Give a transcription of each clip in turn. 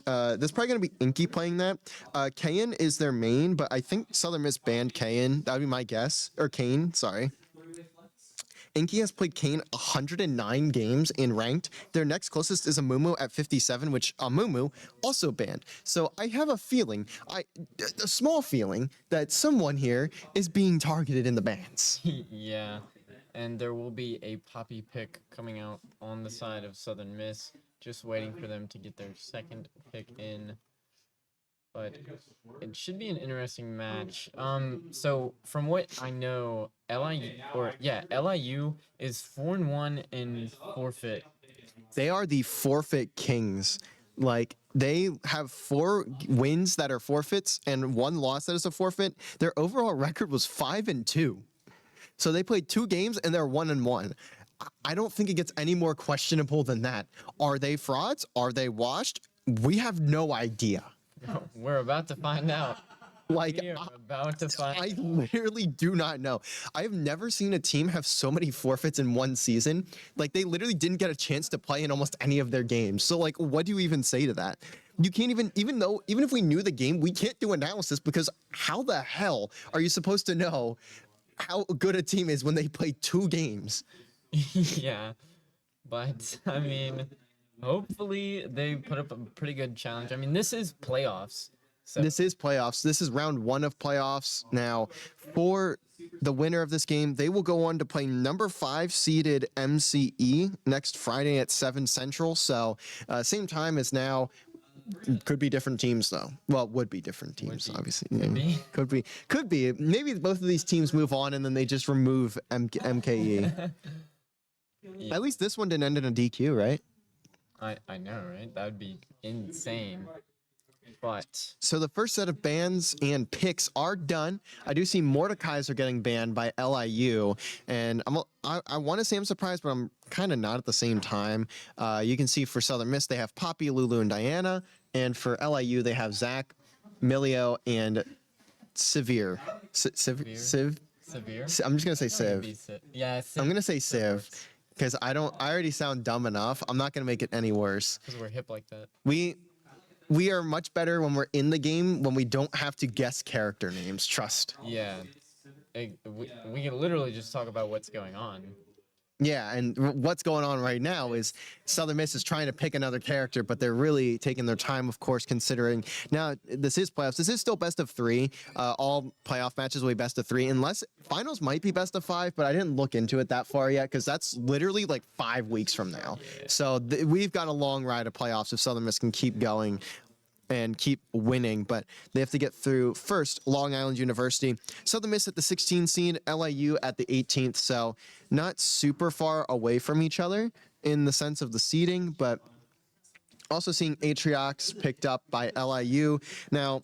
This is probably going to be Inky playing that. Kayan is their main, but I think Southern Miss banned Kayan. That would be my guess. Or Kane, sorry. Inky has played Kane 109 games in ranked. Their next closest is Amumu at 57, which Amumu also banned. So I have a feeling, a small feeling, that someone here is being targeted in the bans. Yeah, and there will be a Poppy pick coming out on the side of Southern Miss, just waiting for them to get their second pick in. But it should be an interesting match. So from what I know, LIU is 4-1 in forfeit. They are the forfeit kings. Like, they have 4 wins that are forfeits and 1 loss that is a forfeit. Their overall record was 5-2. So they played 2 games and they're 1-1. I don't think it gets any more questionable than that. Are they frauds? Are they washed? We have no idea. We're about to find out. Like, We are about to find I literally do not know. I have never seen a team have so many forfeits in one season. Like, they literally didn't get a chance to play in almost any of their games. So, like, what do you even say to that? You can't even if we knew the game, we can't do analysis because how the hell are you supposed to know how good a team is when they play 2 games? Yeah, but I mean, hopefully they put up a pretty good challenge. I mean, this is playoffs. So This is playoffs. This is round 1 of playoffs. Now, for the winner of this game, they will go on to play number 5 seeded MCE next Friday at 7 Central. So, same time as now. Could be different teams though. Well, would be different teams, obviously. Could be. Maybe both of these teams move on and then they just remove MKE. Yeah. At least this one didn't end in a DQ, right? I know, right? That would be insane. But So the first set of bans and picks are done. I do see Mordekaiser getting banned by LIU, and I want to say I'm surprised, but I'm kind of not at the same time. You can see for Southern Miss they have Poppy, Lulu, and Diana, and for LIU they have Zach, Milio, and Severe. Civ. severe. I'm just gonna say Civ. Yeah, I'm gonna say Civ because I already sound dumb enough. I'm not gonna make it any worse. because we're hip like that. We are much better when we're in the game when we don't have to guess character names. Trust. Yeah, we can literally just talk about what's going on. Yeah, and what's going on right now is Southern Miss is trying to pick another character, but they're really taking their time, of course, considering now this is playoffs. This is still best of 3. All playoff matches will be best of 3, unless finals might be best of 5, but I didn't look into it that far yet because that's literally like 5 weeks from now. Yeah. So we've got a long ride of playoffs if Southern Miss can keep going and keep winning, but they have to get through first Long Island University. Southern Miss at the 16th seed, LIU at the 18th, so not super far away from each other in the sense of the seeding, but also seeing Atriox picked up by LIU. Now,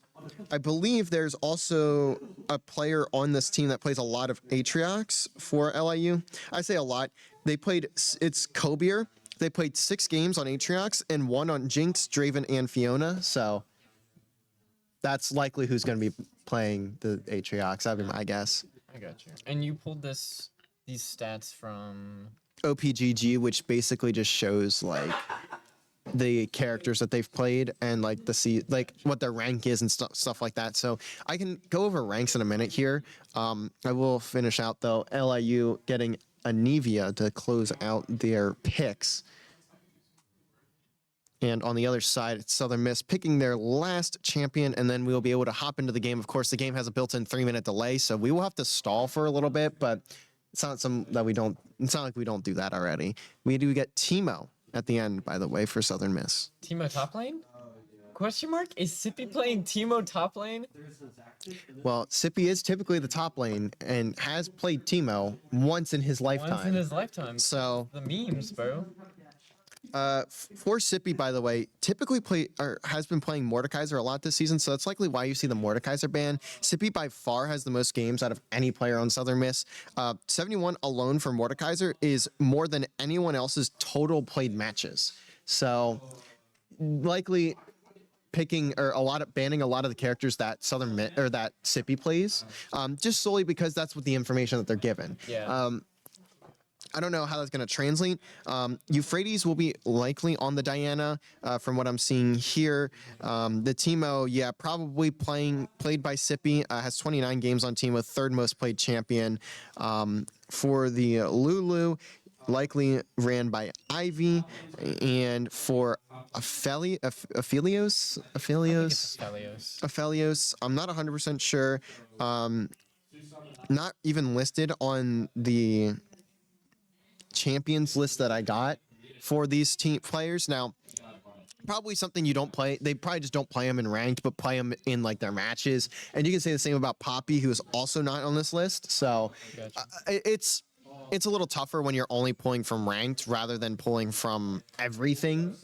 I believe there's also a player on this team that plays a lot of Atriox for LIU. I say a lot. It's Kobier. They played 6 games on Atriox and 1 on Jinx, Draven, and Fiona. So that's likely who's going to be playing the Atriox. That'd be my guess. I got you. And you pulled these stats from OPGG, which basically just shows like the characters that they've played and like what their rank is and stuff like that. So I can go over ranks in a minute here. I will finish out though. LIU getting Anivia to close out their picks. And on the other side, it's Southern Miss picking their last champion, and then we'll be able to hop into the game. Of course, the game has a built-in 3-minute delay, so we will have to stall for a little bit, but it's not it's not like we don't do that already. We do get Teemo at the end, by the way, for Southern Miss. Teemo top lane? Question mark? Is Sippy playing Teemo top lane? Well, Sippy is typically the top lane and has played Teemo once in his lifetime. Once in his lifetime. So The memes, bro. For Sippy, by the way, typically has been playing Mordekaiser a lot this season, so that's likely why you see the Mordekaiser ban. Sippy by far has the most games out of any player on Southern Miss. 71 alone for Mordekaiser is more than anyone else's total played matches. So likely picking or banning a lot of the characters that that Sippy plays, just solely because that's what the information that they're given. Yeah. I don't know how that's going to translate. Euphrates will be likely on the Diana, from what I'm seeing here. The Teemo, yeah, probably played by Sippy. Has 29 games on Teemo, third most played champion. For the Lulu, likely ran by Ivy, and for I think it's Aphelios. Aphelios, I'm not 100% sure. Not even listed on the champions list that I got for these team players. Now, probably something you don't play. They probably just don't play them in ranked, but play them in like their matches. And you can say the same about Poppy, who is also not on this list. So Gotcha. it's a little tougher when you're only pulling from ranked rather than pulling from everything.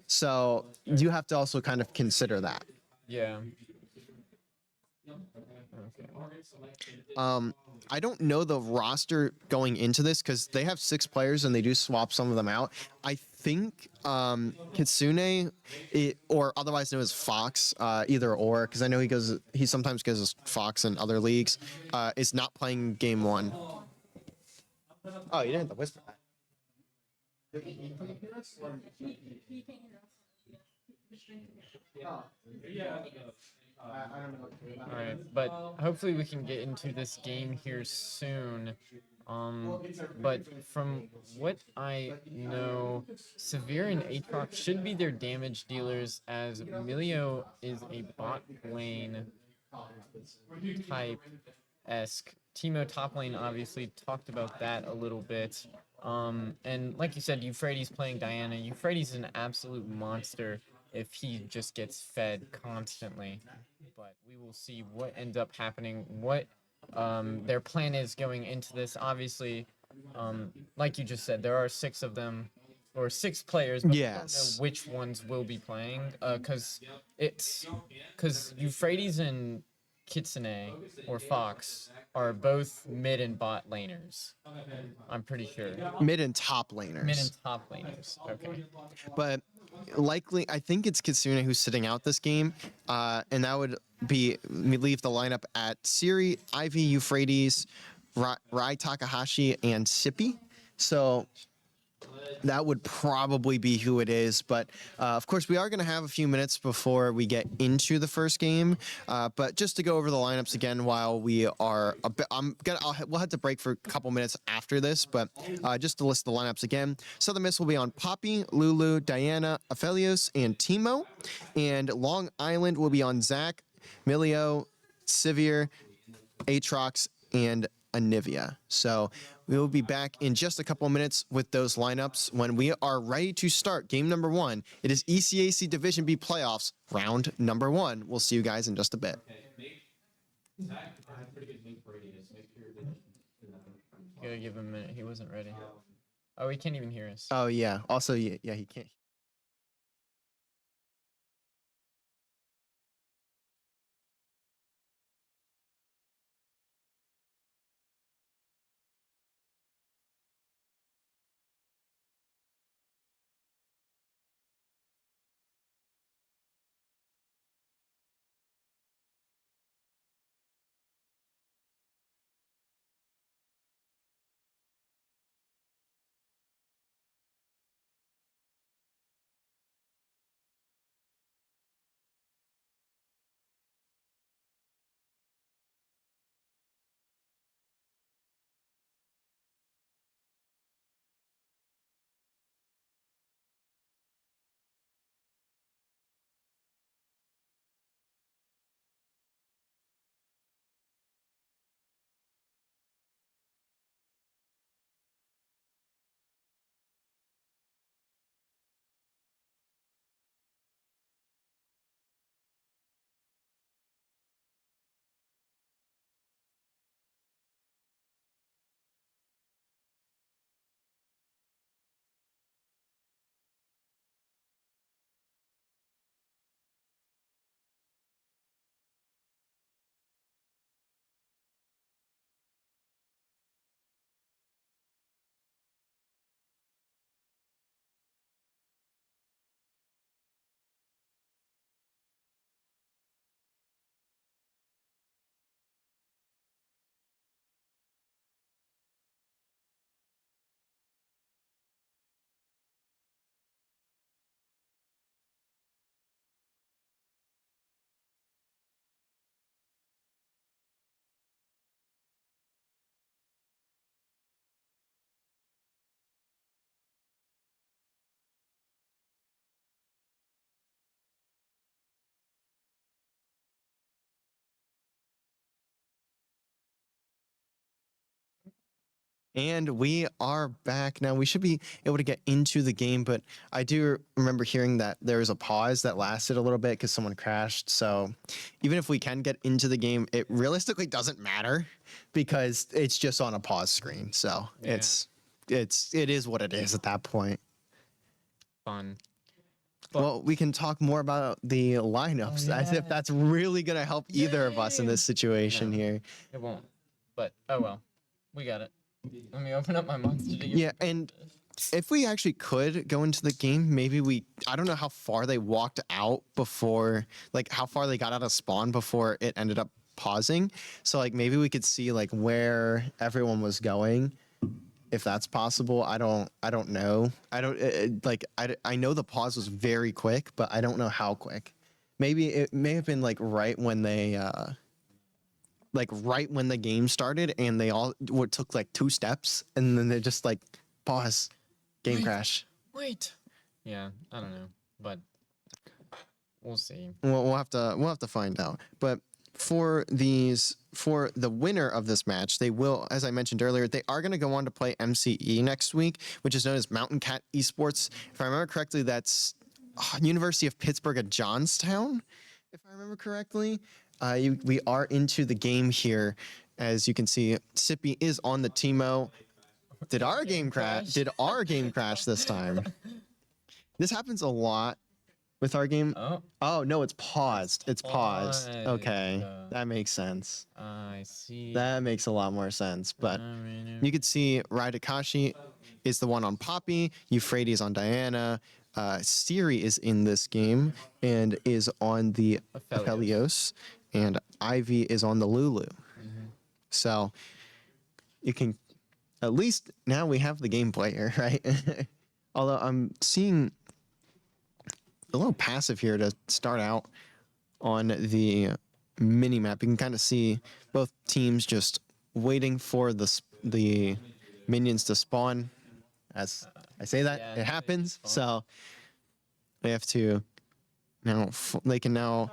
So you have to also kind of consider that. Yeah. Okay. I don't know the roster going into this because they have 6 players and they do swap some of them out. I think Kitsune, or otherwise known as Fox, either or, because I know he sometimes goes as Fox in other leagues, is not playing game 1. Oh, you didn't have to whisper that. All right, but hopefully we can get into this game here soon. But from what I know, Severe and Aatrox should be their damage dealers, as Milio is a bot lane type esque. Teemo top lane obviously talked about that a little bit. And like you said, Euphrates playing Diana. Euphrates is an absolute monster if he just gets fed constantly. But we will see what ends up happening, what their plan is going into this. Obviously, like you just said, there are 6 of them, or 6 players, but we don't know Yes. which ones will be playing, because Euphrates and Kitsune or Fox are both mid and bot laners. I'm pretty sure. Mid and top laners. Mid and top laners. Okay. But likely, I think it's Kitsune who's sitting out this game, and that would be leave the lineup at Siri, Ivy, Euphrates, Rai Takahashi, and Sippy. So that would probably be who it is. But of course, we are going to have a few minutes before we get into the first game. But just to go over the lineups again, while we are a bit, we'll have to break for a couple minutes after this. But just to list the lineups again, Southern Miss will be on Poppy, Lulu, Diana, Aphelios, and Teemo, and Long Island will be on Zach, Milio, Sivir, Aatrox, and Anivia. So we will be back in just a couple of minutes with those lineups when we are ready to start game number 1. It is ECAC Division B Playoffs, round number 1. We'll see you guys in just a bit. You gotta give him a minute. He wasn't ready. Oh, he can't even hear us. Oh, yeah. Also, yeah, he can't. And we are back now. We should be able to get into the game, but I do remember hearing that there was a pause that lasted a little bit because someone crashed. So even if we can get into the game, it realistically doesn't matter because it's just on a pause screen. So Yeah. it is what it is at that point. Fun. But Well, we can talk more about the lineups as if that's really going to help either of us in this situation No. here. it won't. But oh well. We got it. Let me open up my monster to Yeah, and if we actually could go into the game, maybe I don't know how far they walked out before, like how far they got out of spawn before it ended up pausing. So like maybe we could see like where everyone was going, if that's possible. I don't know. I know the pause was very quick, but I don't know how quick. Maybe it may have been like right when the game started and they all took like 2 steps and then they just like pause, game Wait. crash. Wait. Yeah, I don't know, but we'll see. We'll have to find out. But for the winner of this match, they will, as I mentioned earlier, they are going to go on to play MCE next week, which is known as Mountain Cat Esports. If I remember correctly, that's University of Pittsburgh at Johnstown, if I remember correctly. We are into the game here. As you can see, Sippy is on the Teemo. Did our game crash? Did our game crash this time? This happens a lot with our game. Oh no, it's paused. It's paused. Okay, that makes sense. I see. That makes a lot more sense. But you could see Raidakashi is the one on Poppy. Euphrates on Diana. Siri is in this game and is on the Aphelios. And Ivy is on the Lulu. So you can, at least now we have the game player, right? Although I'm seeing a little passive here to start out on the mini map. You can kind of see both teams just waiting for the minions to spawn. As I say that, it happens. So they have to now, they can now,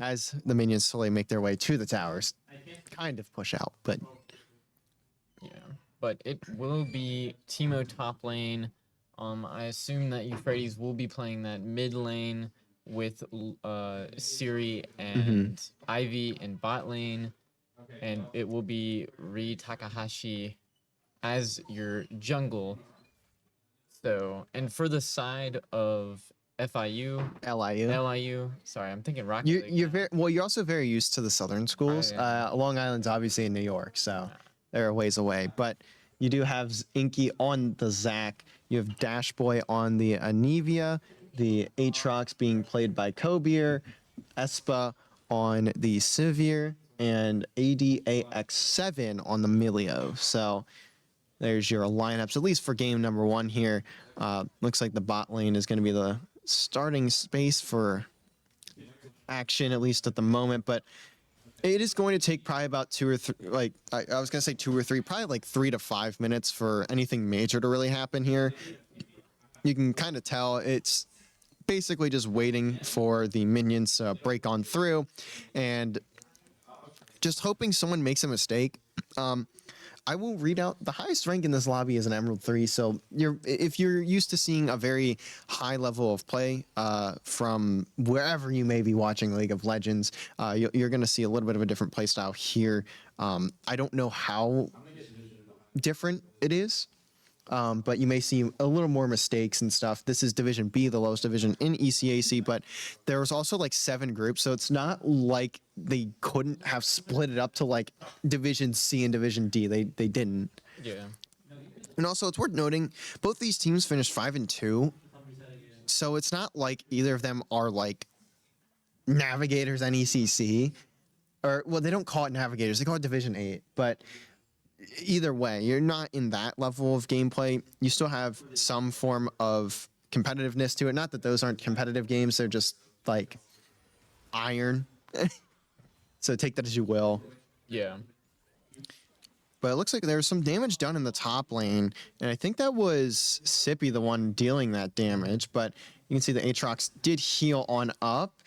as the minions slowly make their way to the towers, kind of push out, but yeah. But it will be Teemo top lane. I assume that Euphrates will be playing that mid lane with Siri and Ivy in bot lane, and it will be Ri Takahashi as your jungle. So, and for the side of FIU, LIU. Sorry, I'm thinking Rocket League. You're also very used to the southern schools. Long Island's obviously in New York, so they're a ways away. But you do have Inky on the Zac. You have Dash Boy on the Anivia. The Aatrox being played by Kobier. Espa on the Sivir. And ADAX7 on the Milio. So there's your lineups, at least for game number 1 here. Looks like the bot lane is going to be the starting space for action, at least at the moment, but it is going to take probably about 2 or 3, like I was going to say 2 or 3, probably like 3 to 5 minutes for anything major to really happen here. You can kind of tell it's basically just waiting for the minions to break on through and just hoping someone makes a mistake. I will read out the highest rank in this lobby is an Emerald 3. So if you're used to seeing a very high level of play from wherever you may be watching League of Legends, you're going to see a little bit of a different play style here. I don't know how different it is. But you may see a little more mistakes and stuff. This is Division B, the lowest division in ECAC, but there was also like 7 groups, so it's not like they couldn't have split it up to like Division C and Division D. They didn't. Yeah. And also, it's worth noting, both these teams finished 5-2, so it's not like either of them are like Navigators and ECC, or well, they don't call it Navigators, they call it Division 8, but either way, you're not in that level of gameplay. You still have some form of competitiveness to it. Not that those aren't competitive games. They're just like iron. So take that as you will. Yeah. But it looks like there was some damage done in the top lane. And I think that was Sippy, the one dealing that damage. But you can see the Aatrox did heal on up.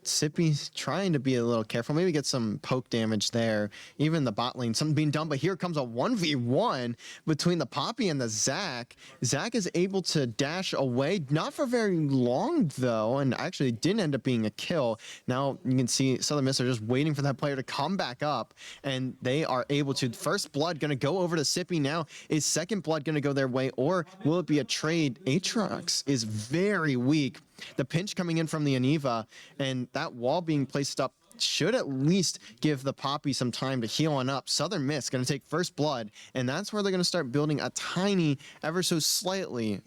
Sippy's trying to be a little careful, maybe get some poke damage there. Even the bot lane, something being done, but here comes a 1v1 between the Poppy and the Zac. Zac is able to dash away, not for very long though, and actually didn't end up being a kill. Now you can see Southern Miss are just waiting for that player to come back up, and they are able to. First blood going to go over to Sippy now. Is second blood going to go their way, or will it be a trade? Aatrox is very weak. The pinch coming in from the Aniva, and that wall being placed up should at least give the Poppy some time to heal on up. Southern Miss going to take first blood, and that's where they're going to start building a tiny, ever so slightly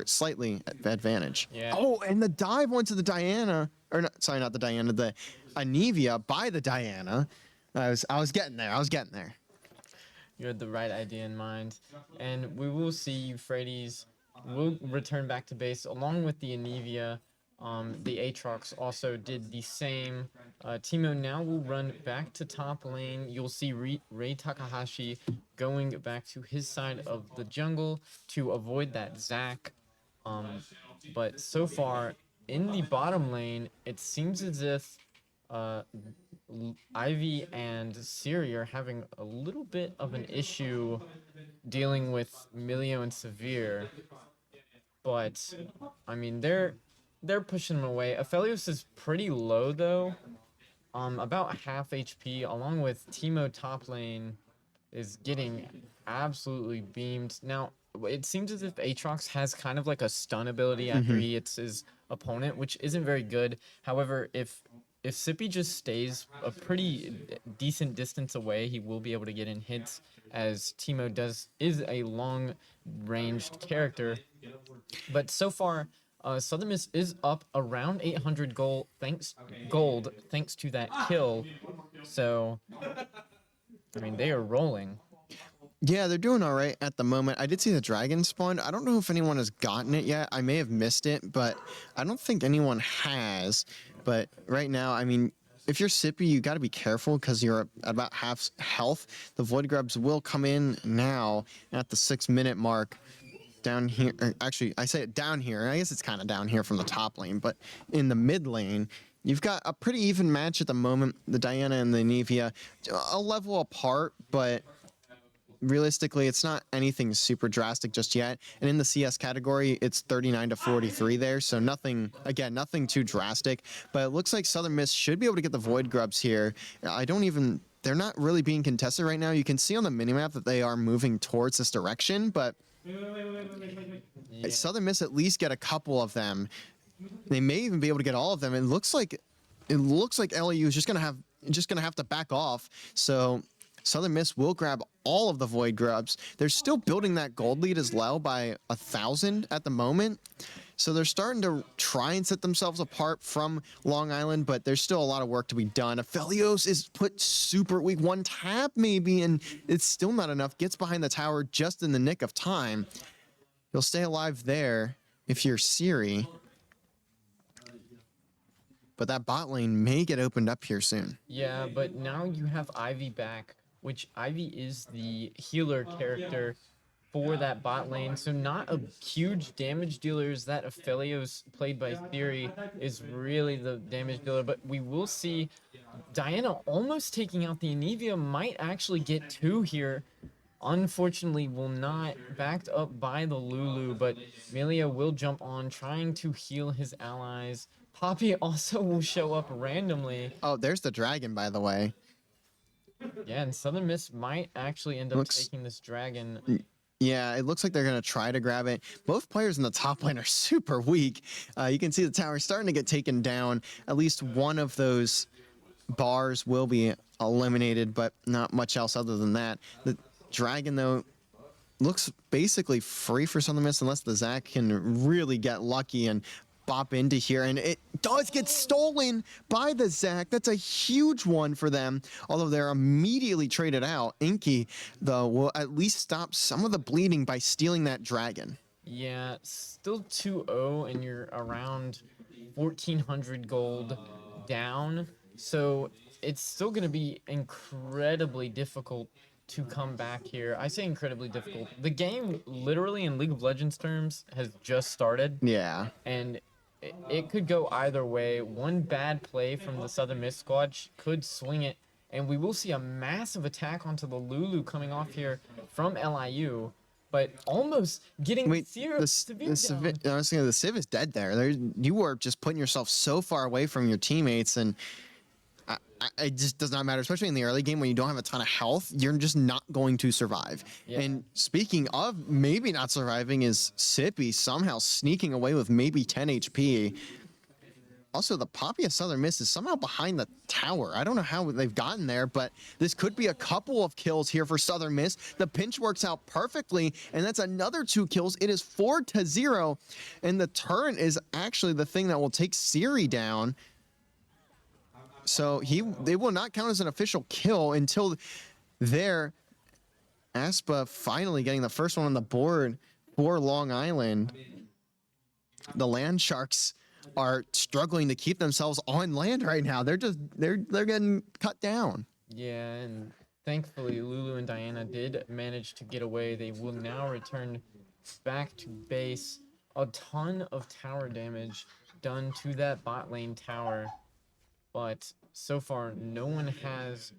slightly advantage. Yeah. Oh, and the dive went to the Diana, or not, sorry, not the Diana, the Anivia by the Diana. I was getting there. I was getting there. You had the right idea in mind, and we will see Euphrates will return back to base along with the Anivia. The Aatrox also did the same. Teemo now will run back to top lane. You'll see Rei Takahashi going back to his side of the jungle to avoid that Zac. But so far in the bottom lane, it seems as if Ivy and Siri are having a little bit of an issue dealing with Milio and Severe. But I mean, they're pushing him away. Aphelios is pretty low though, about half HP. Along with Teemo top lane is getting absolutely beamed. Now it seems as if Aatrox has kind of like a stun ability after he hits his opponent, which isn't very good. However, if Sippy just stays a pretty decent distance away, he will be able to get in hits, as Teemo is a long-ranged character. But so far, Southern Miss is up around 800 gold thanks to that kill. So, I mean, they are rolling. Yeah, they're doing all right at the moment. I did see the dragon spawn. I don't know if anyone has gotten it yet. I may have missed it, but I don't think anyone has. But right now, I mean, if you're Sippy, you got to be careful because you're at about half health. The Void Grubs will come in now at the 6-minute mark. Down here, actually, I say it down here. I guess it's kind of down here from the top lane, but in the mid lane, you've got a pretty even match at the moment. The Diana and the Anivia, a level apart, but realistically, it's not anything super drastic just yet. And in the CS category, it's 39 to 43 there, so nothing too drastic. But it looks like Southern Miss should be able to get the Void Grubs here. They're not really being contested right now. You can see on the minimap that they are moving towards this direction, but Southern Miss at least get a couple of them. They may even be able to get all of them. It looks like LAU is just gonna have to back off. So Southern Miss will grab all of the Void Grubs. They're still building that gold lead as well by 1,000 at the moment. So they're starting to try and set themselves apart from Long Island, but there's still a lot of work to be done. Aphelios is put super weak, one tap maybe, and it's still not enough. Gets behind the tower just in the nick of time. You'll stay alive there if you're Siri. But that bot lane may get opened up here soon. Yeah, but now you have Ivy back, which Ivy is the healer character for that bot lane, so not a huge damage dealer. Is that Aphelios, played by Theory, is really the damage dealer, but we will see Diana almost taking out the Anivia, might actually get 2 here. Unfortunately, will not, backed up by the Lulu, but Melia will jump on, trying to heal his allies. Poppy also will show up randomly. Oh, there's the dragon, by the way. Yeah, and Southern Miss might actually end up taking this dragon. Yeah, it looks like they're going to try to grab it. Both players in the top lane are super weak. You can see the tower starting to get taken down. At least one of those bars will be eliminated, but not much else other than that. The dragon, though, looks basically free for Southern Miss unless the Zac can really get lucky and bop into here, and it does get stolen by the Zac. That's a huge one for them, although they're immediately traded out. Inky, though, will at least stop some of the bleeding by stealing that dragon. Yeah, still 2-0, and you're around 1,400 gold down, so it's still going to be incredibly difficult to come back here. I say incredibly difficult. The game, literally in League of Legends terms, has just started. Yeah. And it could go either way. One bad play from the Southern Miss squad could swing it, and we will see a massive attack onto the Lulu coming off here from LIU, but almost getting Wait, Severe down. I was thinking the Civ is dead there. You are just putting yourself so far away from your teammates, and it just does not matter, especially in the early game when you don't have a ton of health. You're just not going to survive. Yeah. And speaking of maybe not surviving, is Sippy somehow sneaking away with maybe 10 HP. Also, the Poppy of Southern Miss is somehow behind the tower. I don't know how they've gotten there, but this could be a couple of kills here for Southern Miss. The pinch works out perfectly, and that's another 2 kills. It is 4-0, and the turret is actually the thing that will take Siri down. So they will not count as an official kill until there. Aspa finally getting the first one on the board for Long Island. The Land Sharks are struggling to keep themselves on land right now. They're getting cut down. Yeah, and thankfully Lulu and Diana did manage to get away. They will now return back to base. A ton of tower damage done to that bot lane tower, but so far no one has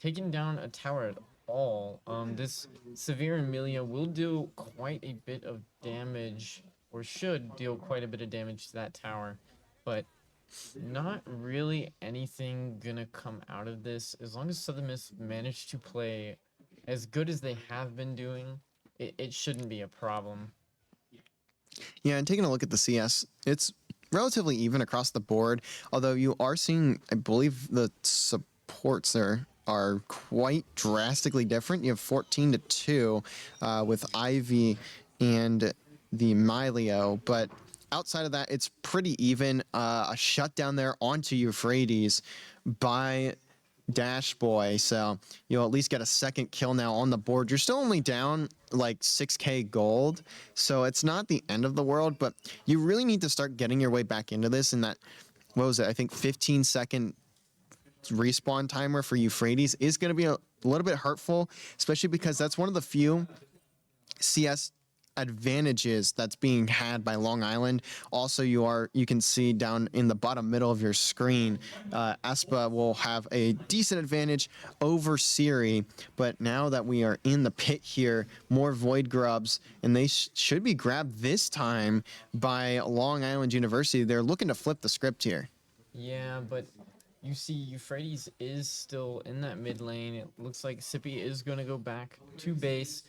taken down a tower at all. This Severe Amelia will do quite a bit of damage, or should deal quite a bit of damage to that tower, but not really anything gonna come out of this. As long as Southern Miss manage to play as good as they have been doing, it shouldn't be a problem. Yeah, and taking a look at the CS, it's relatively even across the board, although you are seeing, I believe, the supports there are quite drastically different. You have 14-2 with Ivy and the Mylio, but outside of that, it's pretty even. A shutdown there onto Euphrates by Dash Boy, so you'll at least get a second kill now on the board. You're still only down like 6k gold, so it's not the end of the world, but you really need to start getting your way back into this. And that, what was it, I think 15-second respawn timer for Euphrates is going to be a little bit hurtful, especially because that's one of the few CS advantages that's being had by Long Island. Also, you can see down in the bottom middle of your screen, Espa will have a decent advantage over Siri, but now that we are in the pit here, more Void Grubs, and they should be grabbed this time by Long Island University. They're looking to flip the script here. Yeah, but you see Euphrates is still in that mid lane. It looks like Sippy is going to go back to base.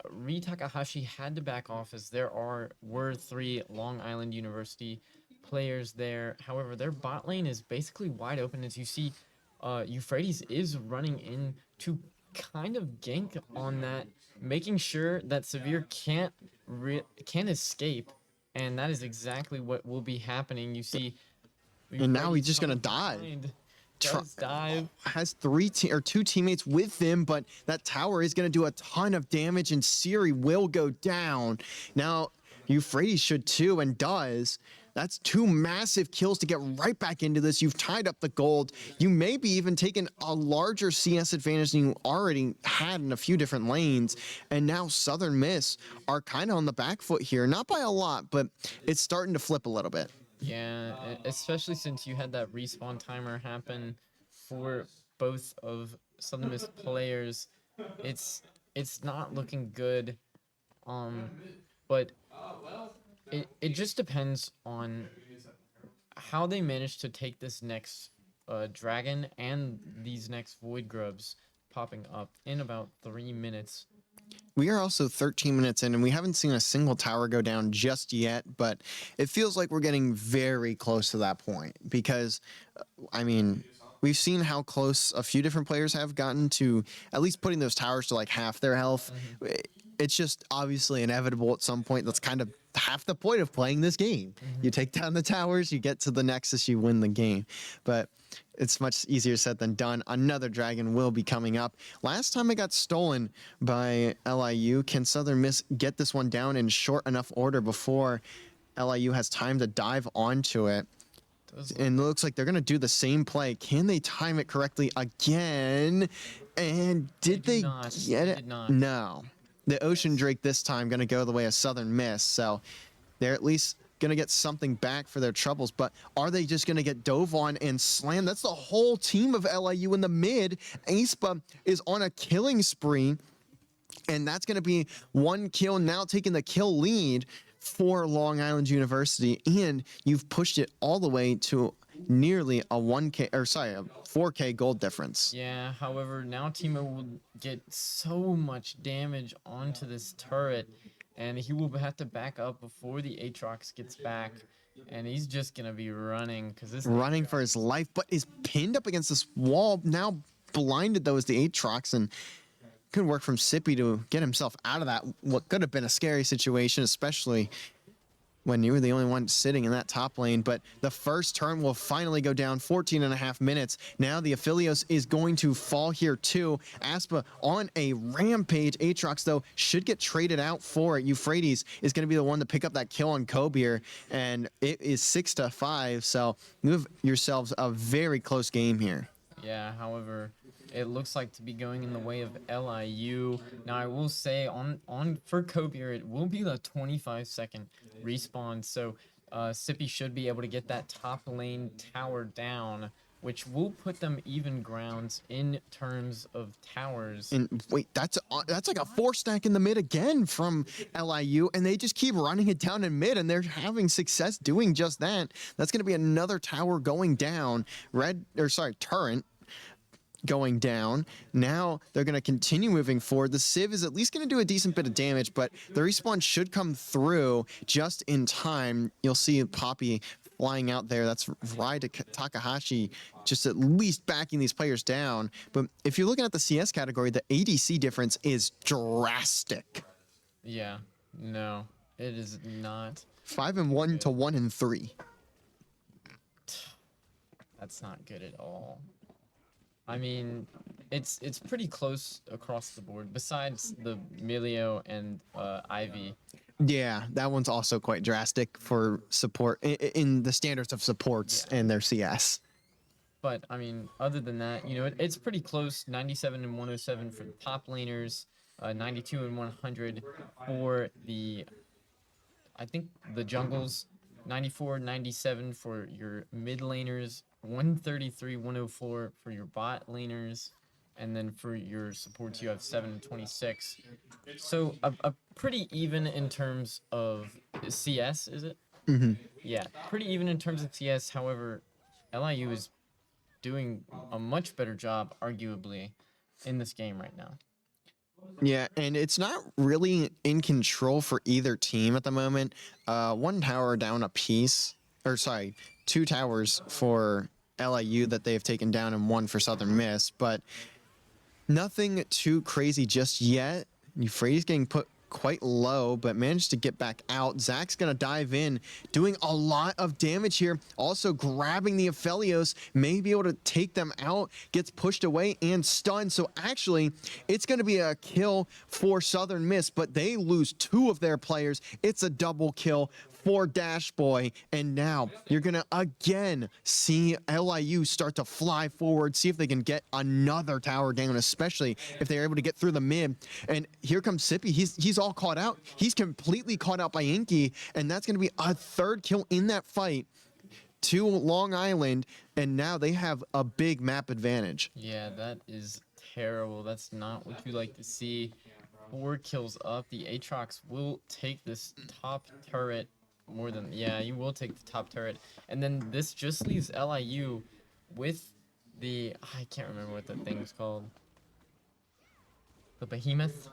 Ri Takahashi had to back off as were 3 Long Island University players there. However, their bot lane is basically wide open. As you see, Euphrates is running in to kind of gank on that, making sure that Severe can't escape, and that is exactly what will be happening. You see, and now he's just gonna dive. Dive. Has 2 teammates with him, but that tower is gonna do a ton of damage, and Siri will go down. Now Euphrates should too, and does. That's 2 massive kills to get right back into this. You've tied up the gold. You may be even taken a larger CS advantage than you already had in a few different lanes. And now Southern Miss are kind of on the back foot here. Not by a lot, but it's starting to flip a little bit. Yeah, especially since you had that respawn timer happen for both of Southern Miss players. It's not looking good. But it just depends on how they manage to take this next dragon and these next void grubs popping up in about 3 minutes. We are also 13 minutes in, and we haven't seen a single tower go down just yet, but it feels like we're getting very close to that point because, I mean, we've seen how close a few different players have gotten to at least putting those towers to like half their health. Mm-hmm. It's just obviously inevitable at some point. That's kind of half the point of playing this game. Mm-hmm. You take down the towers, you get to the Nexus, you win the game. But it's much easier said than done. Another dragon will be coming up. Last time it got stolen by LIU. Can Southern Miss get this one down in short enough order before LIU has time to dive onto it? And it looks like they're going to do the same play. Can they time it correctly again? And did they get it? No. The Ocean Drake this time going to go the way of Southern Miss. So they're at least going to get something back for their troubles, but are they just going to get dove on and slammed? That's the whole team of LIU in the mid. aespa is on a killing spree, and that's going to be 1 kill now, taking the kill lead for Long Island University, and you've pushed it all the way to nearly a 4K gold difference. Yeah, however, now Timo will get so much damage onto this turret, and he will have to back up before the Aatrox gets back, and he's just gonna be running because this Running for his life, but is pinned up against this wall. Now blinded though is the Aatrox, and good work from Sippy to get himself out of that what could have been a scary situation, especially when you were the only one sitting in that top lane. But the first turn will finally go down, 14.5 minutes. Now the Aphelios is going to fall here too. aespa on a rampage. Aatrox, though, should get traded out for it. Euphrates is going to be the one to pick up that kill on Kobir, and it is 6-5, so you have yourselves a very close game here. Yeah, however, it looks like to be going in the way of LIU. Now, I will say on for Kobir, it will be the 25-second respawn, so Sippy should be able to get that top lane tower down, which will put them even grounds in terms of towers. And wait, that's like a 4-stack in the mid again from LIU, and they just keep running it down in mid, and they're having success doing just that. That's going to be another tower going down. Turret going down. Now they're going to continue moving forward. The Civ is at least going to do a decent bit of damage, but the respawn should come through just in time. You'll see Poppy flying out there. That's Rai Takahashi just at least backing these players down. But if you're looking at the CS category, the ADC difference is drastic. Yeah, no, it is not. 5-1 to 1-3. That's not good at all. I mean, it's pretty close across the board, besides the Milio and Ivy. Yeah, that one's also quite drastic for support in the standards of supports and their CS. But I mean, other than that, you know, it's pretty close. 97 and 107 for the top laners, 92 and 100 for the, I think the jungles, 94, 97 for your mid laners, 133, 104 for your bot laners, and then for your supports you have 7 and 26. So a pretty even in terms of CS, is it? Mm-hmm. Yeah, pretty even in terms of CS. However, LIU is doing a much better job, arguably, in this game right now. Yeah, and it's not really in control for either team at the moment. 1 tower down a piece, or sorry, 2 towers for LIU that they've taken down and 1 for Southern Miss, but nothing too crazy just yet. Euphrates getting put quite low, but managed to get back out. Zach's gonna dive in, doing a lot of damage here. Also grabbing the Aphelios, may be able to take them out, gets pushed away and stunned. So actually, it's gonna be a kill for Southern Miss, but they lose 2 of their players. It's a double kill for Dash Boy, and now you're gonna again see LIU start to fly forward, see if they can get another tower down, especially if they're able to get through the mid. And here comes Sippy. He's all caught out. He's completely caught out by Inky, and that's gonna be a 3rd kill in that fight to Long Island, and now they have a big map advantage. Yeah, that is terrible. That's not what you like to see. 4 kills up. The Aatrox will take this top turret. More than, yeah, you will take the top turret. And then this just leaves LIU with the, I can't remember what that thing's called. The Behemoth?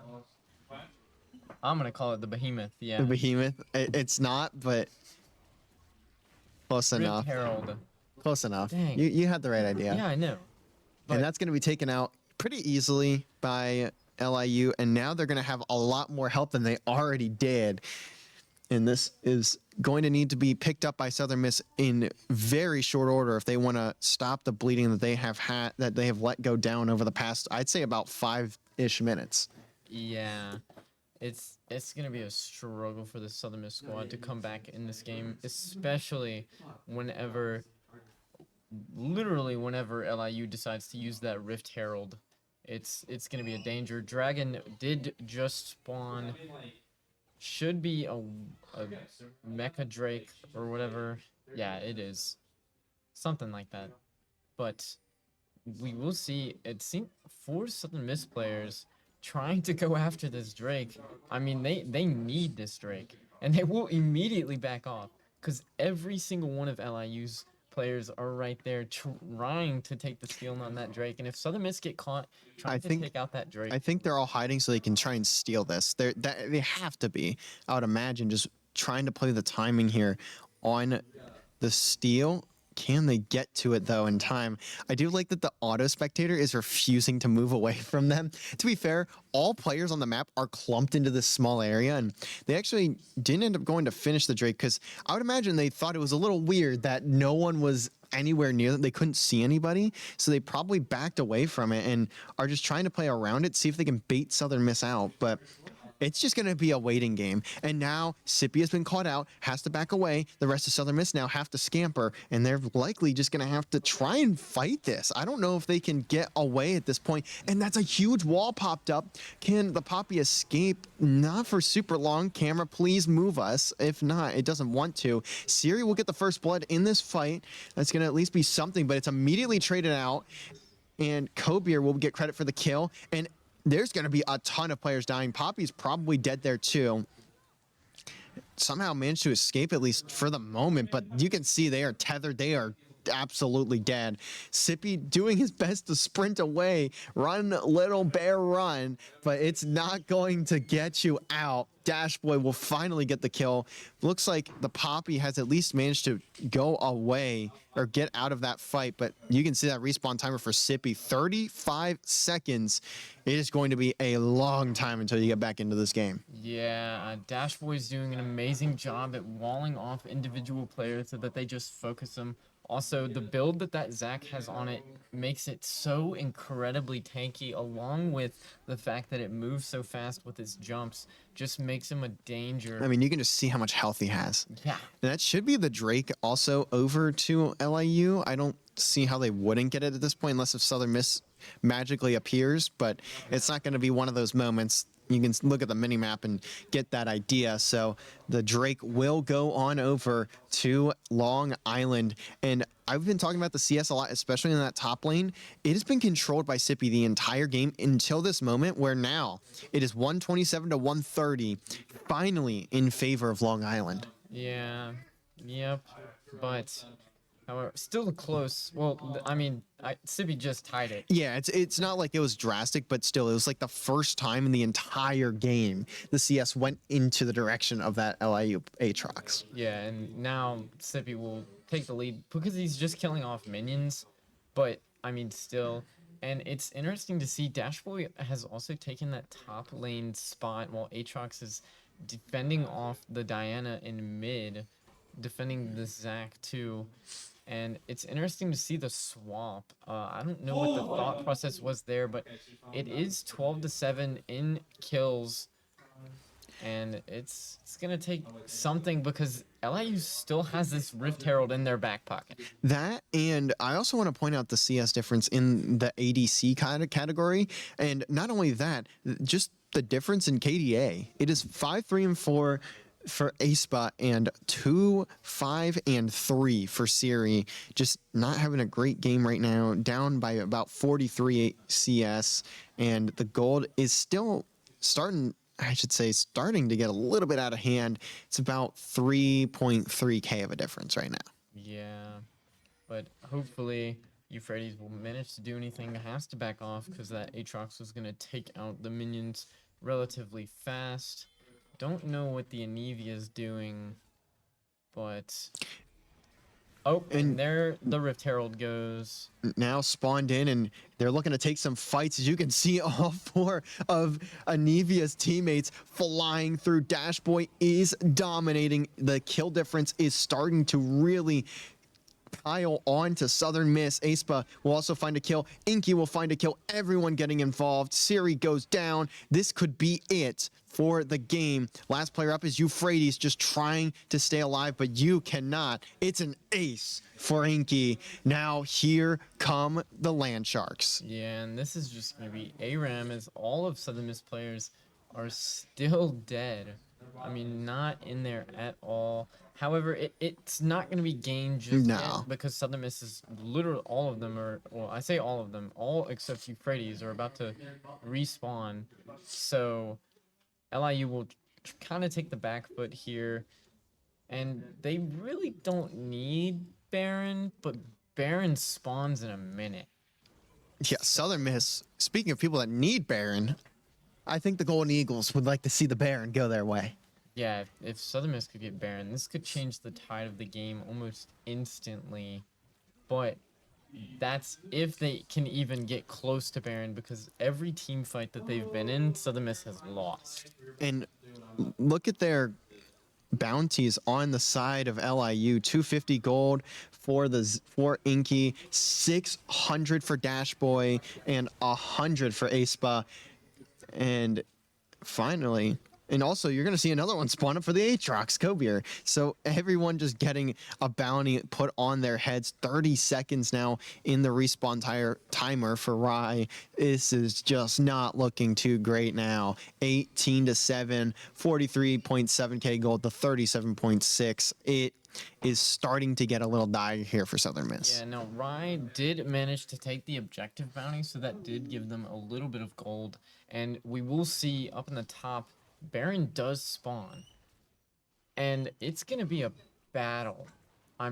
I'm going to call it the Behemoth, yeah. The Behemoth. It's not, but close enough. Herald. Close enough. Dang. You had the right idea. Yeah, I know. And that's going to be taken out pretty easily by LIU, and now they're going to have a lot more help than they already did. And this is going to need to be picked up by Southern Miss in very short order if they want to stop the bleeding that they have let go down over the past, I'd say, about 5-ish minutes. Yeah. It's going to be a struggle for the Southern Miss squad to come back in this game, especially literally whenever LIU decides to use that Rift Herald. It's going to be a danger. Dragon did just spawn should be a Mecha Drake or whatever. Yeah, it is. Something like that. But we will see. It seems 4 Southern Miss players trying to go after this Drake. I mean, they need this Drake, and they will immediately back off because every single one of LIU's players are right there trying to take the steal on that Drake. And if Southern Miss get caught I trying to think take out that Drake, I think they're all hiding so they can try and steal this. They have to be. I would imagine just trying to play the timing here on the steal. Can they get to it though in time? I do like that the auto spectator is refusing to move away from them. To be fair, all players on the map are clumped into this small area, and they actually didn't end up going to finish the Drake because I would imagine they thought it was a little weird that no one was anywhere near them. They couldn't see anybody, so they probably backed away from it and are just trying to play around it, see if they can bait Southern Miss out. But it's just going to be a waiting game. And now Sippy has been caught out, has to back away. The rest of Southern Miss now have to scamper, and they're likely just going to have to try and fight this. I don't know if they can get away at this point. And that's a huge wall popped up. Can the Poppy escape? Not for super long. Camera, please move us. If not, it doesn't want to. Siri will get the first blood in this fight. That's going to at least be something, but it's immediately traded out. And Kobier will get credit for the kill. And there's going to be a ton of players dying. Poppy's probably dead there too. Somehow managed to escape, at least for the moment, but you can see they are tethered. They are absolutely dead. Sippy doing his best to sprint away. Run, little bear, run, but it's not going to get you out. Dash Boy will finally get the kill. Looks like the Poppy has at least managed to go away or get out of that fight, but you can see that respawn timer for Sippy, 35 seconds. It is going to be a long time until you get back into this game. yeah, Dash Boy's doing an amazing job at walling off individual players so that they just focus them. Also, the build that Zach has on it makes it so incredibly tanky, along with the fact that it moves so fast with its jumps, just makes him a danger. I mean, you can just see how much health he has. Yeah. And that should be the Drake also over to LIU. I don't see how they wouldn't get it at this point unless if Southern Miss magically appears, but it's not going to be one of those moments. You can look at the minimap and get that idea. So the Drake will go on over to Long Island. And I've been talking about the CS a lot, especially in that top lane. It has been controlled by Sippy the entire game until this moment, where now it is 127 to 130, finally in favor of Long Island. Yeah. Yep. But however, still close. Well, I mean, Sippy just tied it. Yeah, it's not like it was drastic, but still, it was like the first time in the entire game the CS went into the direction of that LIU Aatrox. Yeah, and now Sippy will take the lead because he's just killing off minions. But, I mean, still. And it's interesting to see Dash Boy has also taken that top lane spot while Aatrox is defending off the Diana in mid, defending the Zac too. And it's interesting to see the swap. I don't know what the thought process was there, but it is 12-7 in kills. And it's gonna take something because LIU still has this Rift Herald in their back pocket. That, and I also want to point out the CS difference in the ADC kind of category. And not only that, just the difference in KDA. It is 5, 3, and 4 for aespa and 2, 5, and 3 for Siri. Just not having a great game right now, down by about 43 CS, and the gold is still starting to get a little bit out of hand. It's about 3.3k of a difference right now. Yeah, but hopefully Euphrates will manage to do anything. Has to back off because that Aatrox was going to take out the minions relatively fast. Don't know what the Anivia is doing, but and there the Rift Herald goes. Now spawned in, and they're looking to take some fights. As you can see, all 4 of Anivia's teammates flying through. Dash Boy is dominating. The kill difference is starting to really pile on to Southern Miss. aespa will also find a kill. Inky will find a kill. Everyone getting involved. Siri goes down. This could be it for the game. Last player up is Euphrates, just trying to stay alive, but you cannot. It's an ace for Inky. Now here come the Land Sharks. Yeah, and this is just going to be ARAM as all of Southern Miss players are still dead. I mean, not in there at all. However, it's not going to be gained just No. yet because Southern Miss is literally all of them are, well, I say all of them, all except Euphrates are about to respawn. So LIU will kind of take the back foot here. And they really don't need Baron, but Baron spawns in a minute. Yeah, Southern Miss. Speaking of people that need Baron, I think the Golden Eagles would like to see the Baron go their way. Yeah, if Southern Miss could get Baron, this could change the tide of the game almost instantly. But that's if they can even get close to Baron, because every team fight that they've been in, Southern Miss has lost. And look at their bounties on the side of LIU. 250 gold for Inky, 600 for Dash Boy, and 100 for Aespa. And finally, and also you're going to see another one spawn up for the Aatrox, Kobier. So everyone just getting a bounty put on their heads. 30 seconds now in the respawn timer for Rye. This is just not looking too great now. 18-7, 43.7k gold to 37.6. It is starting to get a little dire here for Southern Miss. Yeah, no, Rye did manage to take the objective bounty, so that did give them a little bit of gold. And we will see up in the top, Baron does spawn. And it's going to be a battle. I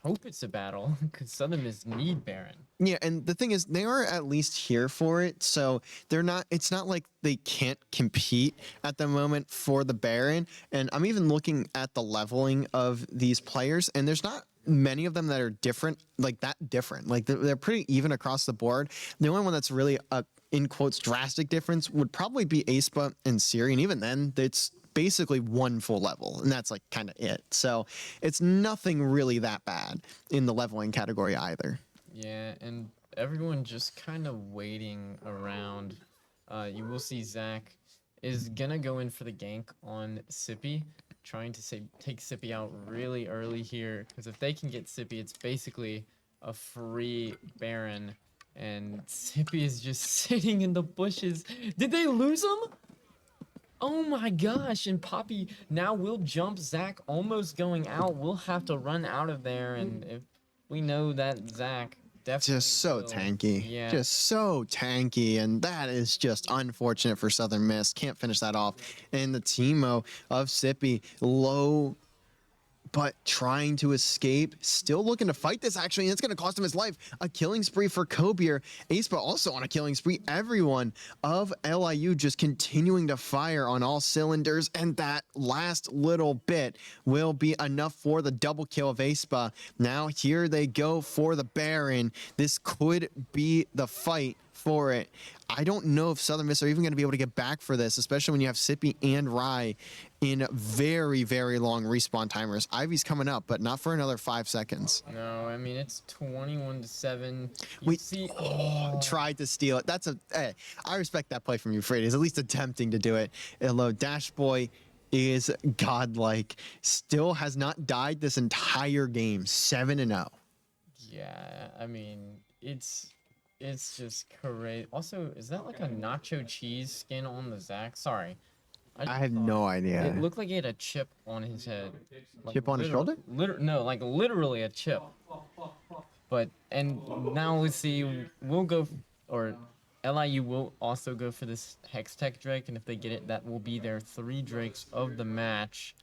hope it's a battle, because Southern Miss need Baron. Yeah, and the thing is, they are at least here for it, so they're not. It's not like they can't compete at the moment for the Baron. And I'm even looking at the leveling of these players, and there's not many of them that are different, like that different. Like they're pretty even across the board. The only one that's really a in quotes drastic difference would probably be Aespa and Siri, and even then, it's basically one full level, and that's like kind of it. So it's nothing really that bad in the leveling category either. Yeah, and everyone just kind of waiting around. You will see Zach is gonna go in for the gank on Sippy, trying to take Sippy out really early here, because if they can get Sippy, it's basically a free Baron, and Sippy is just sitting in the bushes. Did they lose him? Oh my gosh, and Poppy now will jump Zach, almost going out. We'll have to run out of there, and if we know that Zach definitely Just so will. tanky. Yeah. Just so tanky, and that is just unfortunate for Southern Miss. Can't finish that off. And the Teemo of Sippy, low but trying to escape, still looking to fight this actually, and it's going to cost him his life. A killing spree for Kobier. Aespa also on a killing spree. Everyone of LIU just continuing to fire on all cylinders, and that last little bit will be enough for the double kill of Aespa. Now here they go for the Baron. This could be the fight for it. I don't know if Southern Miss are even going to be able to get back for this, especially when you have Sippy and Rye in very, very long respawn timers. Ivy's coming up, but not for another 5 seconds. No, I mean, it's 21-7. We see, tried to steal it. That's hey, I respect that play from Euphrates, at least attempting to do it. Although Dash Boy is godlike, still has not died this entire game, 7-0. yeah, I mean, it's just crazy. Also, is that like a nacho cheese skin on the Zach? Sorry. I have no idea. It looked like he had a chip on his head. Like Chip on his shoulder? No, like literally a chip. But, and now let's see, we'll go, or LIU will also go for this Hex Tech Drake, and if they get it, that will be their 3 Drakes of the match.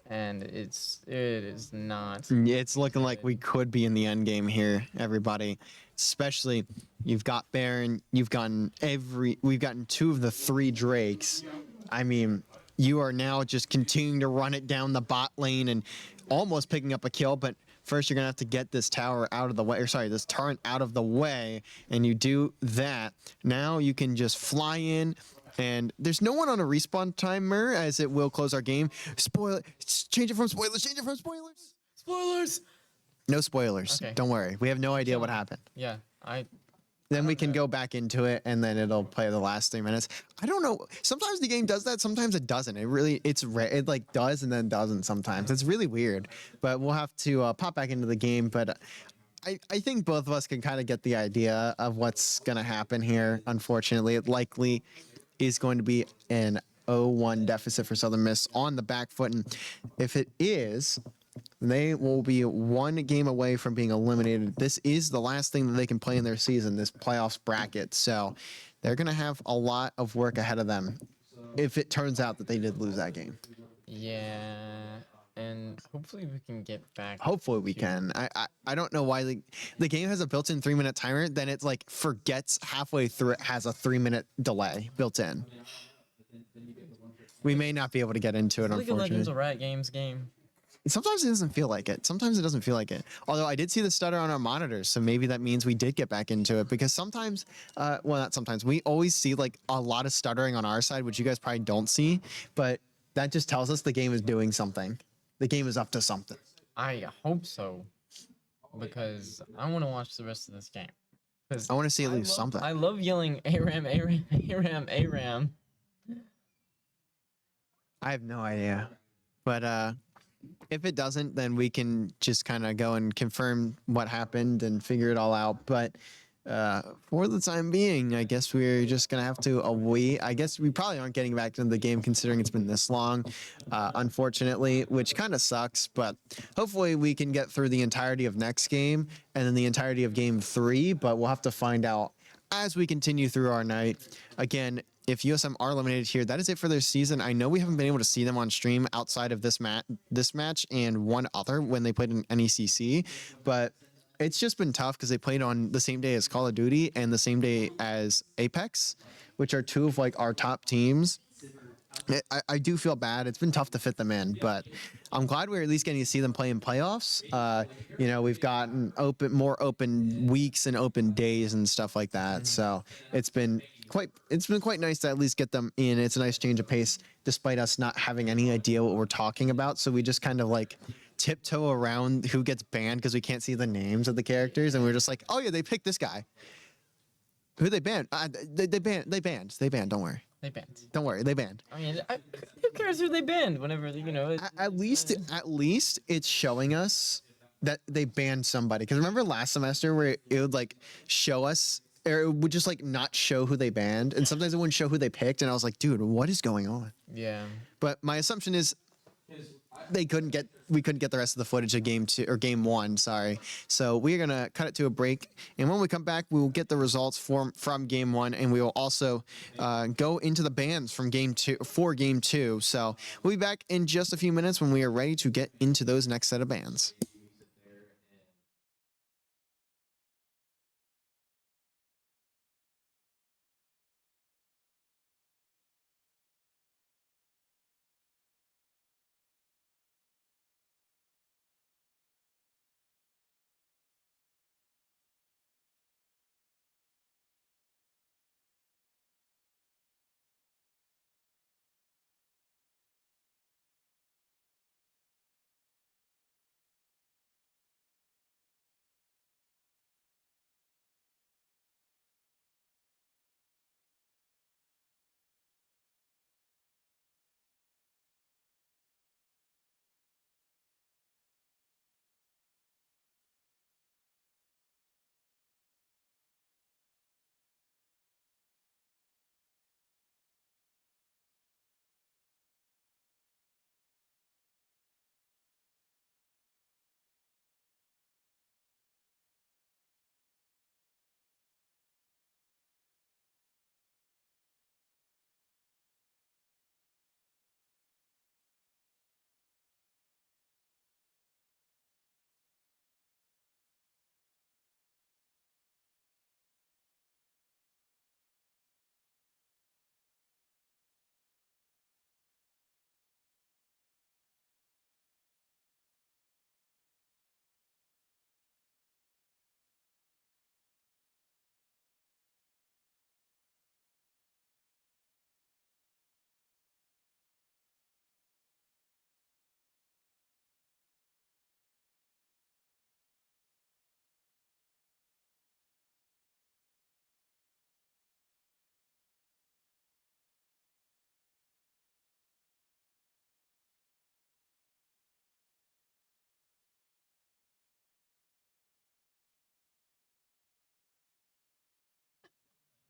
And it is not. It's looking like we could be in the end game here, everybody. Especially, you've got Baron, we've gotten 2 of the 3 Drakes. I mean, you are now just continuing to run it down the bot lane and almost picking up a kill, but first you're gonna have to get this tower out of the way, or sorry, this turret out of the way, and you do that. Now you can just fly in. And there's no one on a respawn timer, as it will close our game. Change it from spoilers. Change it from spoilers. Spoilers! No spoilers. Okay. Don't worry. We have no idea what happened. Yeah, Then we can go back into it, and then it'll play the last 3 minutes. I don't know. Sometimes the game does that. Sometimes it doesn't. It's rare. It like does and then doesn't sometimes. It's really weird. But we'll have to pop back into the game. But I think both of us can kind of get the idea of what's going to happen here. Unfortunately, it likely is going to be an 0-1 deficit for Southern Miss on the back foot. And if it is, they will be one game away from being eliminated. This is the last thing that they can play in their season, this playoffs bracket. So they're going to have a lot of work ahead of them if it turns out that they did lose that game. Yeah, and hopefully we can get back. Hopefully we can. I don't know why the game has a built-in 3-minute timer, then it like forgets halfway through it has a 3-minute delay built in. We may not be able to get into it, League of Legends unfortunately. a Rat Games game. Sometimes it doesn't feel like it. Sometimes it doesn't feel like it. Although I did see the stutter on our monitors, so maybe that means we did get back into it, because sometimes, well, not sometimes, we always see like a lot of stuttering on our side, which you guys probably don't see, but that just tells us the game is doing something. The game is up to something. I hope so, because I want to watch the rest of this game. Because I want to see at least something. I love yelling ARAM, ARAM, ARAM, ARAM. I have no idea. But if it doesn't, then we can just kind of go and confirm what happened and figure it all out. But for the time being, I guess we're just going to have to await. I guess we probably aren't getting back into the game considering it's been this long, unfortunately, which kind of sucks. But hopefully we can get through the entirety of next game and then the entirety of game 3. But we'll have to find out as we continue through our night. Again, if USM are eliminated here, that is it for their season. I know we haven't been able to see them on stream outside of this match and one other when they played in NECC, but it's just been tough because they played on the same day as Call of Duty and the same day as Apex, which are two of like our top teams. I do feel bad. It's been tough to fit them in, but I'm glad we're at least getting to see them play in playoffs. You know, we've gotten more open weeks and open days and stuff like that. So it's been quite nice to at least get them in. It's a nice change of pace, despite us not having any idea what we're talking about. So we just kind of like tiptoe around who gets banned because we can't see the names of the characters, and we're just like, oh yeah, they picked this guy. Who they banned? They banned. Don't worry. They banned. Don't worry. They banned. I mean, who cares who they banned? Whenever you know. At least it's showing us that they banned somebody. Because remember last semester where it would like show us, or it would just like not show who they banned, and sometimes it wouldn't show who they picked, and I was like, dude, what is going on? Yeah. But my assumption is we couldn't get the rest of the footage of game 2 or game 1, sorry. So we're gonna cut it to a break, and when we come back, we will get the results from game 1, and we will also go into the bans from game 2 for game 2. So we'll be back in just a few minutes when we are ready to get into those next set of bans.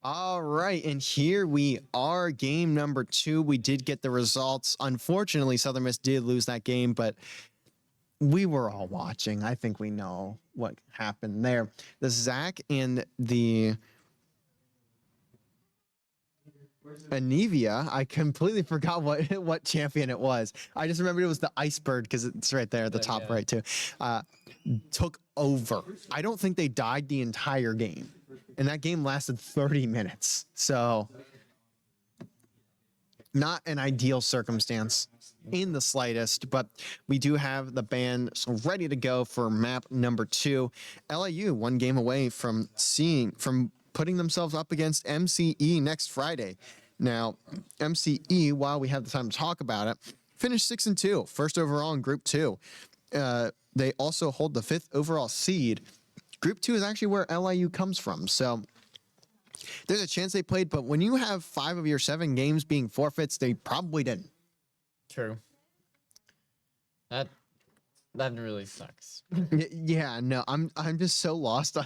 All right, and here we are, game number 2. We did get the results. Unfortunately, Southern Miss did lose that game, but we were all watching. I think we know what happened there. The Zach and the Anivia, I completely forgot what champion it was. I just remembered it was the Iceberg because it's right there at the top Yeah. right too. Took over. I don't think they died the entire game, and that game lasted 30 minutes. So not an ideal circumstance in the slightest, but we do have the band ready to go for map number 2. LIU 1 game away from putting themselves up against MCE next Friday. Now, MCE, while we have the time to talk about it, finished 6-2, first overall in Group 2. They also hold the 5th overall seed. Group 2 is actually where LIU comes from, so there's a chance they played, but when you have 5 of your 7 games being forfeits, they probably didn't. True. That really sucks. Yeah, no, I'm just so lost.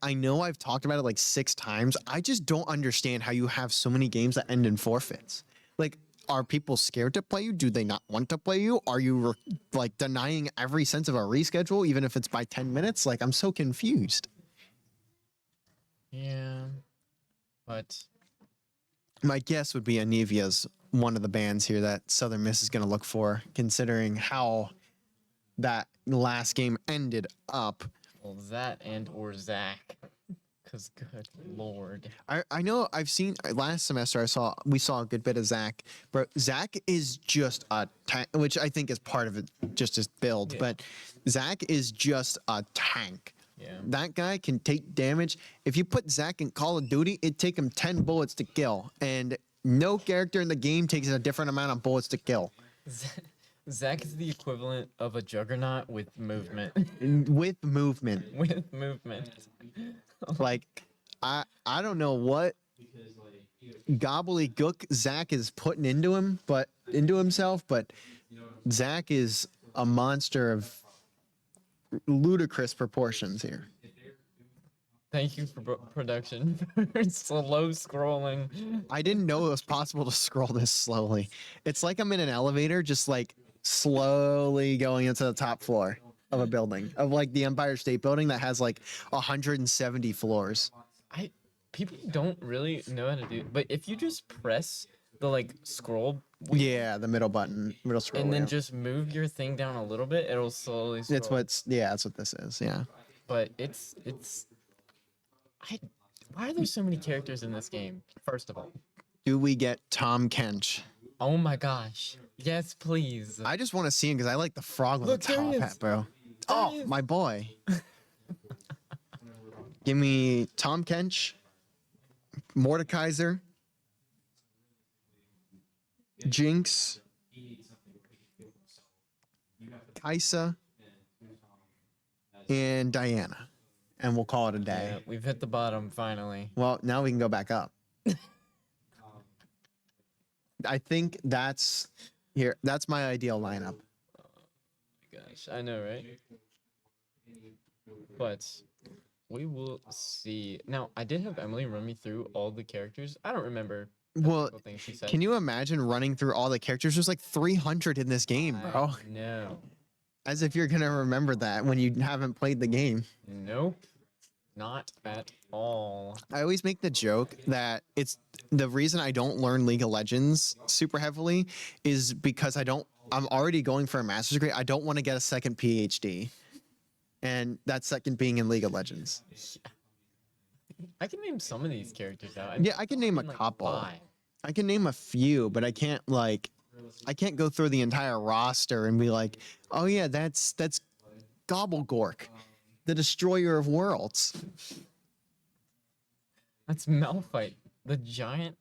I know I've talked about it like 6 times. I just don't understand how you have so many games that end in forfeits. Like, are people scared to play you? Do they not want to play you? Are you like denying every sense of a reschedule, even if it's by 10 minutes? Like, I'm so confused. Yeah. But My guess would be Anivia's one of the bands here that Southern Miss is going to look for, considering how that last game ended up. well, that and or Zach. Cause good lord. I know I've seen last semester we saw a good bit of Zach, but Zach is just a tank, which I think is part of it, just his build. Yeah. But Zach is just a tank. Yeah. That guy can take damage. If you put Zach in Call of Duty, it'd take him 10 bullets to kill, and no character in the game takes a different amount of bullets to kill. Zach is the equivalent of a juggernaut with movement. With movement. With movement. Like, I don't know what gobbledygook Zach is putting into himself, but Zach is a monster of ludicrous proportions here. Thank you for production for slow scrolling. I didn't know it was possible to scroll this slowly. It's like I'm in an elevator, just like slowly going into the top floor of a building, of like the Empire State Building that has like 170 floors. People don't really know how to do, but if you just press the like scroll wheel Yeah, the middle scroll. and then wheel. just move your thing down a little bit, it'll slowly scroll. That's what this is. Yeah. But why are there so many characters in this game? First of all, Do we get Tom Kench? oh my gosh, yes, please. I just want to see him because I like the frog with Look, the there he top is. hat, bro. he Oh, is. my boy. Give me Tom Kench, Mordekaiser, Jinx, Kaisa, and Diana. And we'll call it a day. Yeah, we've hit the bottom finally. Well, now we can go back up. I think that's my ideal lineup. Gosh, I know, right? But we will see. Now, I did have Emily run me through all the characters. I don't remember Well, the things she said. can you imagine running through all the characters? There's like 300 in this game, bro. No. As if you're gonna remember that when you haven't played the game. Nope. Not at all. I always make the joke that it's the reason I don't learn League of Legends super heavily is because I'm already going for a master's degree. I don't want to get a second PhD. And that second being in League of Legends. I can name some of these characters out. Yeah, I can name a like couple. 5. I can name a few, but I can't go through the entire roster and be like, oh yeah, that's Gobblegork, the destroyer of worlds. That's Malphite, the giant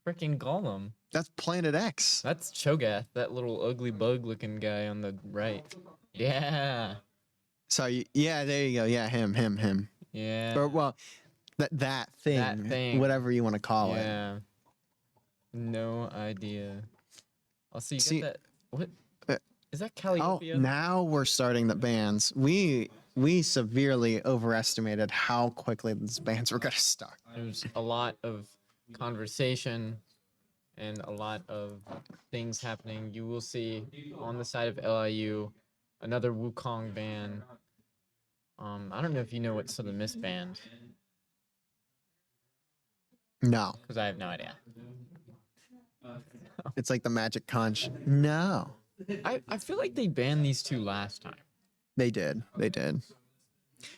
freaking golem. That's Planet X. That's Cho'Gath, that little ugly bug looking guy on the right. Yeah. So yeah, there you go. Yeah, him. Yeah. Or well, that thing, whatever you want to call it. Yeah. No idea. I'll see. You See, got that? What? uh, Is that Oh, Calliope? now we're starting the bans. We severely overestimated how quickly these bans were gonna start. There's a lot of conversation and a lot of things happening. You will see on the side of LIU another Wukong ban. I don't know if you know what Southern Miss banned, No. because I have no idea. It's like the magic conch. No. I feel like they banned these two last time. They did. They did.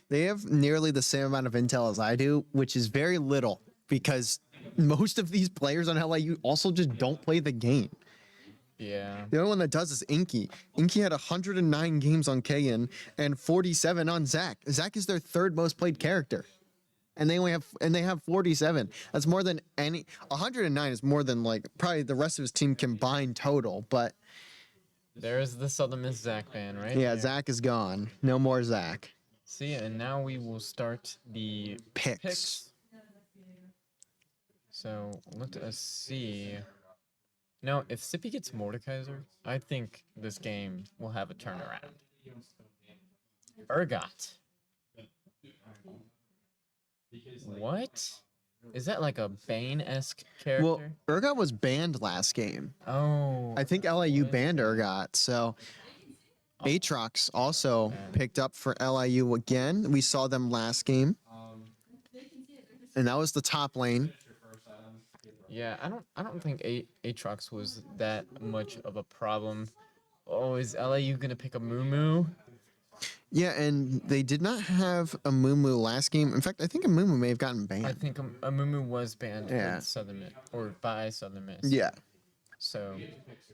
They have nearly the same amount of intel as I do, which is very little because most of these players on LIU also just don't play the game. Yeah. The only one that does is Inky. Inky had 109 games on Kayan and 47 on Zach. Zach is their third most played character. And they have 47. That's more than any 109 is more than like probably the rest of his team combined total, but There's the Southern Miss Zach ban right yeah, there. Zach is gone. No more Zach. See, and now we will start the Picks. So let us see. Now, if Sippy gets Mordekaiser, I think this game will have a turnaround. Urgot. What? Is that like a Bane-esque character? Well, Urgot was banned last game. Oh. I think LIU banned Urgot, so Aatrox also picked up for LIU again. We saw them last game. And that was the top lane. Yeah, I don't think Aatrox was that much of a problem. Oh, is LIU gonna pick a Moo? Yeah, and they did not have a Mumu last game. In fact, I think a Mumu may have gotten banned. I think a Moo was banned Yeah. with Southern Miss, or by Southern Miss. Yeah. So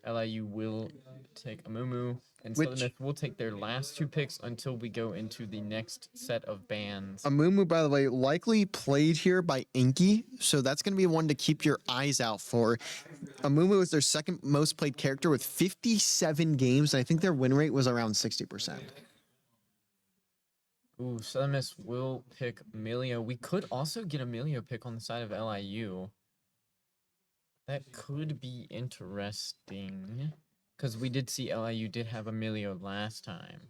LIU will take a Moo, and Which- Southern Miss will take their last two picks until we go into the next set of bans. Amumu, by the way, likely played here by Inky, so that's going to be one to keep your eyes out for. Amumu is their second most played character with 57 games, and I think their win rate was around 60%. Ooh, Southern Miss will pick Emilio. We could also get Emilio pick on the side of LIU. That could be interesting. Because we did see LIU did have Emilio last time.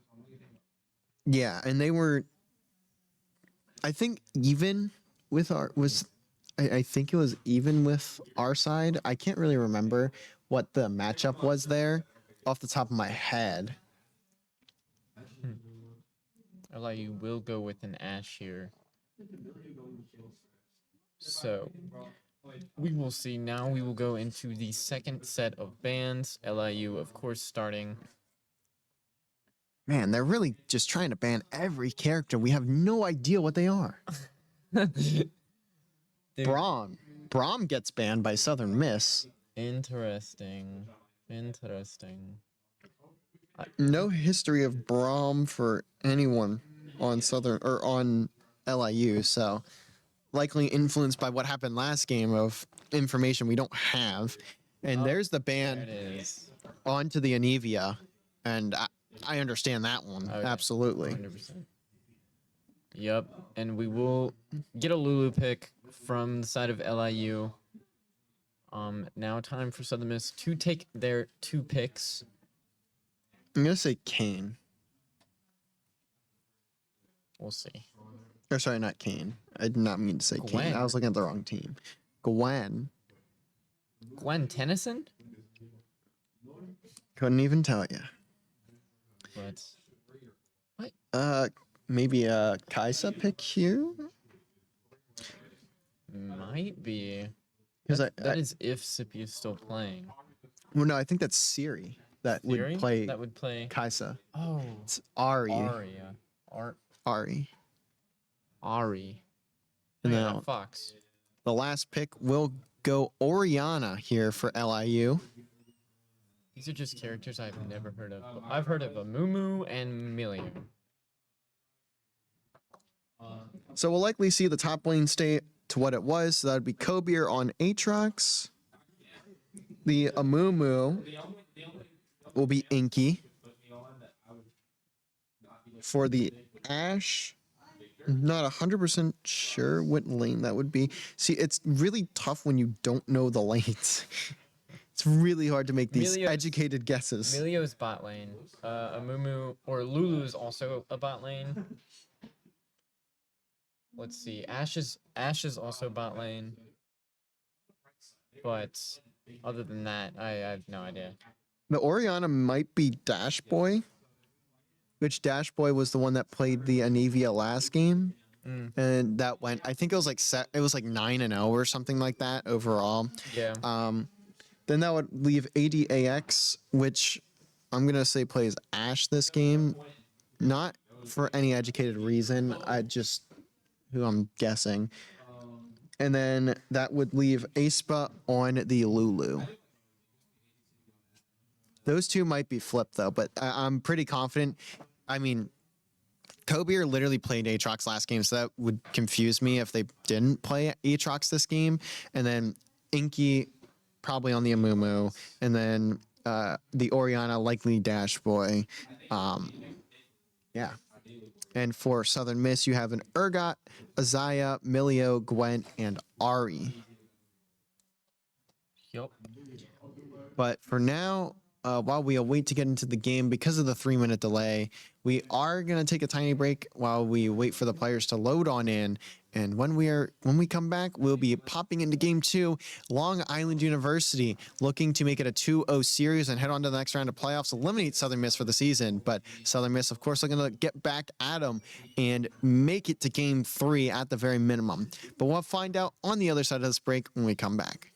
Yeah, and they were, I think, even with I think it was even with our side. I can't really remember what the matchup was there off the top of my head. LIU will go with an Ash here. So, we will see. Now we will go into the second set of bans. LIU, of course, starting. Man, they're really just trying to ban every character. We have no idea what they are. Dude, Braum gets banned by Southern Miss. Interesting. No history of Braum for anyone on Southern or on LIU, so likely influenced by what happened last game of information we don't have. And there's the There it ban is. onto the Anivia, and I understand that one Okay. absolutely. 100%. Yep, and we will get a Lulu pick from the side of LIU. Now time for Southern Miss to take their two picks. I'm gonna say Kane. We'll see. Or sorry, not Kane. I did not mean to say Kane. Gwen. I was looking at the wrong team. Gwen. Gwen Tennyson? Couldn't even tell you. But Maybe a Kaisa pick here. might be. Because That is if Sippy is still playing. well, no, I think that's Siri that Theory? would play That would play. Kaisa. Oh, It's Ari. Aria. Ari. Ari. And Yeah, now that Fox. the last pick will go Oriana here for LIU. These are just characters I've never heard of. I've heard of a Moo and Millie. So we'll likely see the top lane stay to what it was. So that would be Kobier on Aatrox. The Amumu will be Inky. For the Ash, not 100% sure what lane that would be. See, it's really tough when you don't know the lanes. It's really hard to make these Emilio's- educated guesses. Emilio's bot lane. Amumu or Lulu is also a bot lane. let's see. Ash is also bot lane, but other than that, I have no idea. The Orianna might be Dash Boy, which Dash Boy was the one that played the Anivia last game. Mm, And that went, I think it was like 9-0 or something like that overall. yeah. Then that would leave ADAX, which I'm gonna say plays Ash this game, not for any educated reason. I just who I'm guessing, and then that would leave Aespa on the Lulu. Those two might be flipped though, but I'm pretty confident. I mean, Kobier literally played Aatrox last game, so that would confuse me if they didn't play Aatrox this game. And then Inky probably on the Amumu, and then the Orianna likely Dash Boy. Yeah. And for Southern Miss, you have an Urgot, Azaya, Milio, Gwent, and Ari. Yup. But for now, while we await to get into the game, because of the 3-minute delay, we are gonna take a tiny break while we wait for the players to load on in. And when we come back, we'll be popping into game 2. Long Island University looking to make it a 2-0 series and head on to the next round of playoffs, eliminate Southern Miss for the season. But Southern Miss, of course, looking to get back at them and make it to game 3 at the very minimum. But we'll find out on the other side of this break when we come back.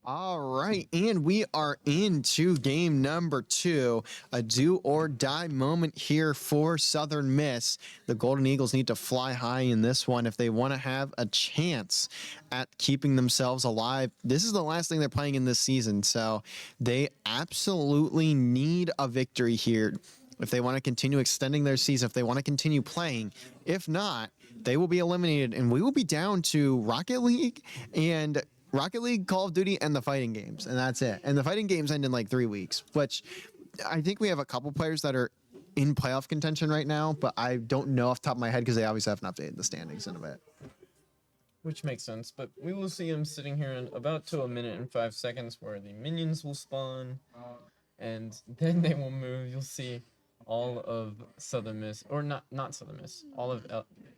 All right, and we are into game number 2, a do or die moment here for Southern Miss. The Golden Eagles need to fly high in this one if they want to have a chance at keeping themselves alive. This is the last thing they're playing in this season, so they absolutely need a victory here if they want to continue extending their season, if they want to continue playing. If not, they will be eliminated, and we will be down to Rocket League, Call of Duty, and the fighting games, and that's it. And the fighting games end in like 3 weeks, which I think we have a couple players that are in playoff contention right now, but I don't know off the top of my head because they obviously haven't updated the standings in a bit. Which makes sense, but we will see him sitting here in about to 1 minute and 5 seconds where the minions will spawn, and then they will move. You'll see all of Southern Miss, or not Southern Miss, all of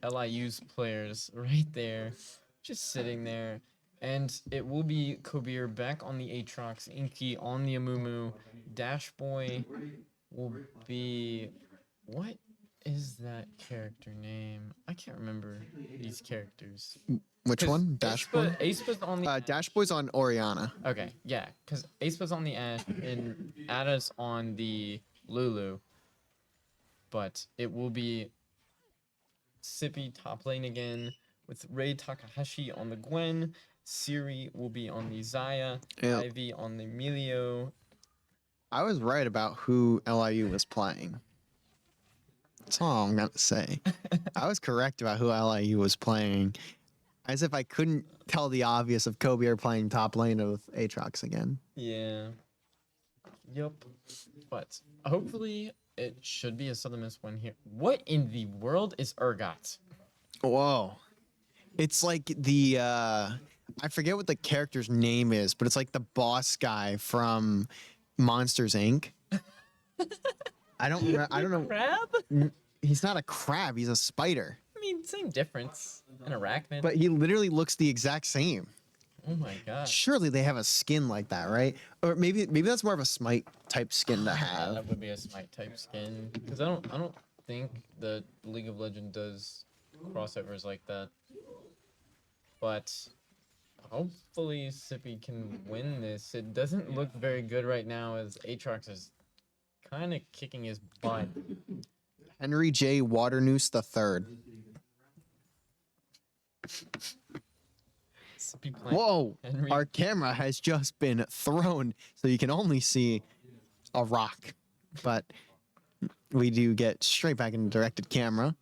LIU's players right there, just sitting there. And it will be Kobir back on the Aatrox, Inky on the Amumu, Dash Boy will be... What is that character name? I can't remember these characters. Which one? Dash Boy? Aespa's on the Dash Boy's on Oriana. Okay, yeah, because Aespa's on the Ash and Ada's on the Lulu. But it will be Sippy top lane again with Rei Takahashi on the Gwen. Siri will be on the Zaya. Yeah. Ivy on the Emilio. I was right about who LIU was playing. That's all I'm going to say. I was correct about who LIU was playing. As if I couldn't tell the obvious of Kobe playing top lane with Aatrox again. Yeah. Yup. But hopefully it should be a Southern Miss win here. What in the world is Urgot? Whoa. It's like the... I forget what the character's name is, but it's like the boss guy from Monsters Inc. I don't know. Crab? He's not a crab. He's a spider. I mean, same difference. An arachnid. But he literally looks the exact same. Oh my god. Surely they have a skin like that, right? Or maybe that's more of a Smite type skin to Yeah, have. that would be a Smite type skin. Because I don't think the League of Legends does crossovers like that. But hopefully Sippy can win this. It doesn't look very good right now as Aatrox is kind of kicking his butt. Henry J. Waternoose III. Sippy playing Whoa! Henry. Our camera has just been thrown, so you can only see a rock. But we do get straight back into directed camera.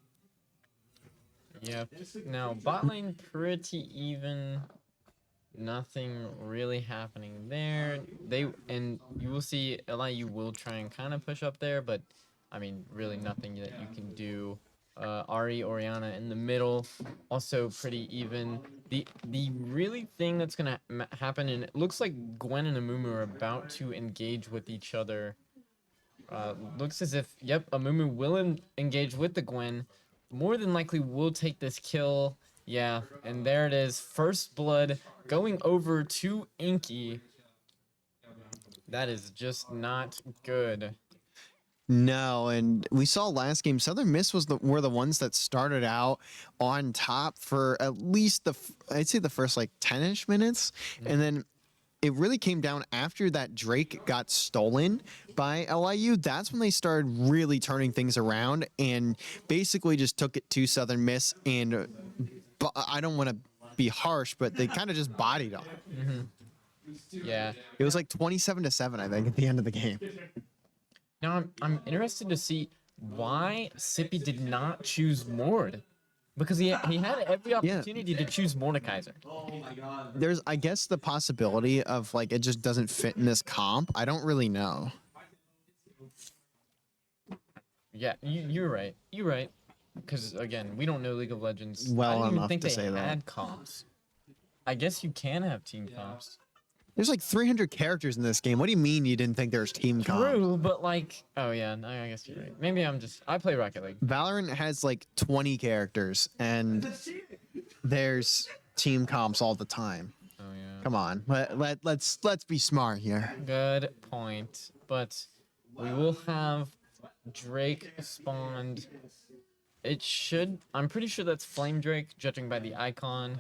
Yeah. Now bot lane pretty even. Nothing really happening there. And you will see LIU will try and kind of push up there, but I mean really nothing that you can do. Ari Oriana in the middle, also pretty even. The really thing that's gonna happen, and it looks like Gwen and Amumu are about to engage with each other. Looks as if Amumu will engage with the Gwen. More than likely will take this kill. Yeah, and there it is. First blood going over to Inky. That is just not good. No, and we saw last game, Southern Miss were the ones that started out on top for at least I'd say the first like 10-ish minutes, and then it really came down after that Drake got stolen by LIU. That's when they started really turning things around and basically just took it to Southern Miss. And I don't want to be harsh, but they kind of just bodied them. Yeah. It was like 27-7, I think, at the end of the game. Now I'm interested to see why Sippy did not choose Mord. Because he had every opportunity to choose Mordekaiser. There's, I guess, the possibility of like it just doesn't fit in this comp. I don't really know. Yeah, you're right. You're right. Because again, we don't know League of Legends. Well I didn't even enough think to they say that. had comps. I guess you can have team comps. There's like 300 characters in this game. What do you mean you didn't think there was team comp? True, but like, oh yeah, no, I guess you're right. Maybe I play Rocket League. Valorant has like 20 characters, and there's team comps all the time. Oh yeah. Come on, let's be smart here. Good point. But we will have Drake spawned. It should. I'm pretty sure that's Flame Drake, judging by the icon.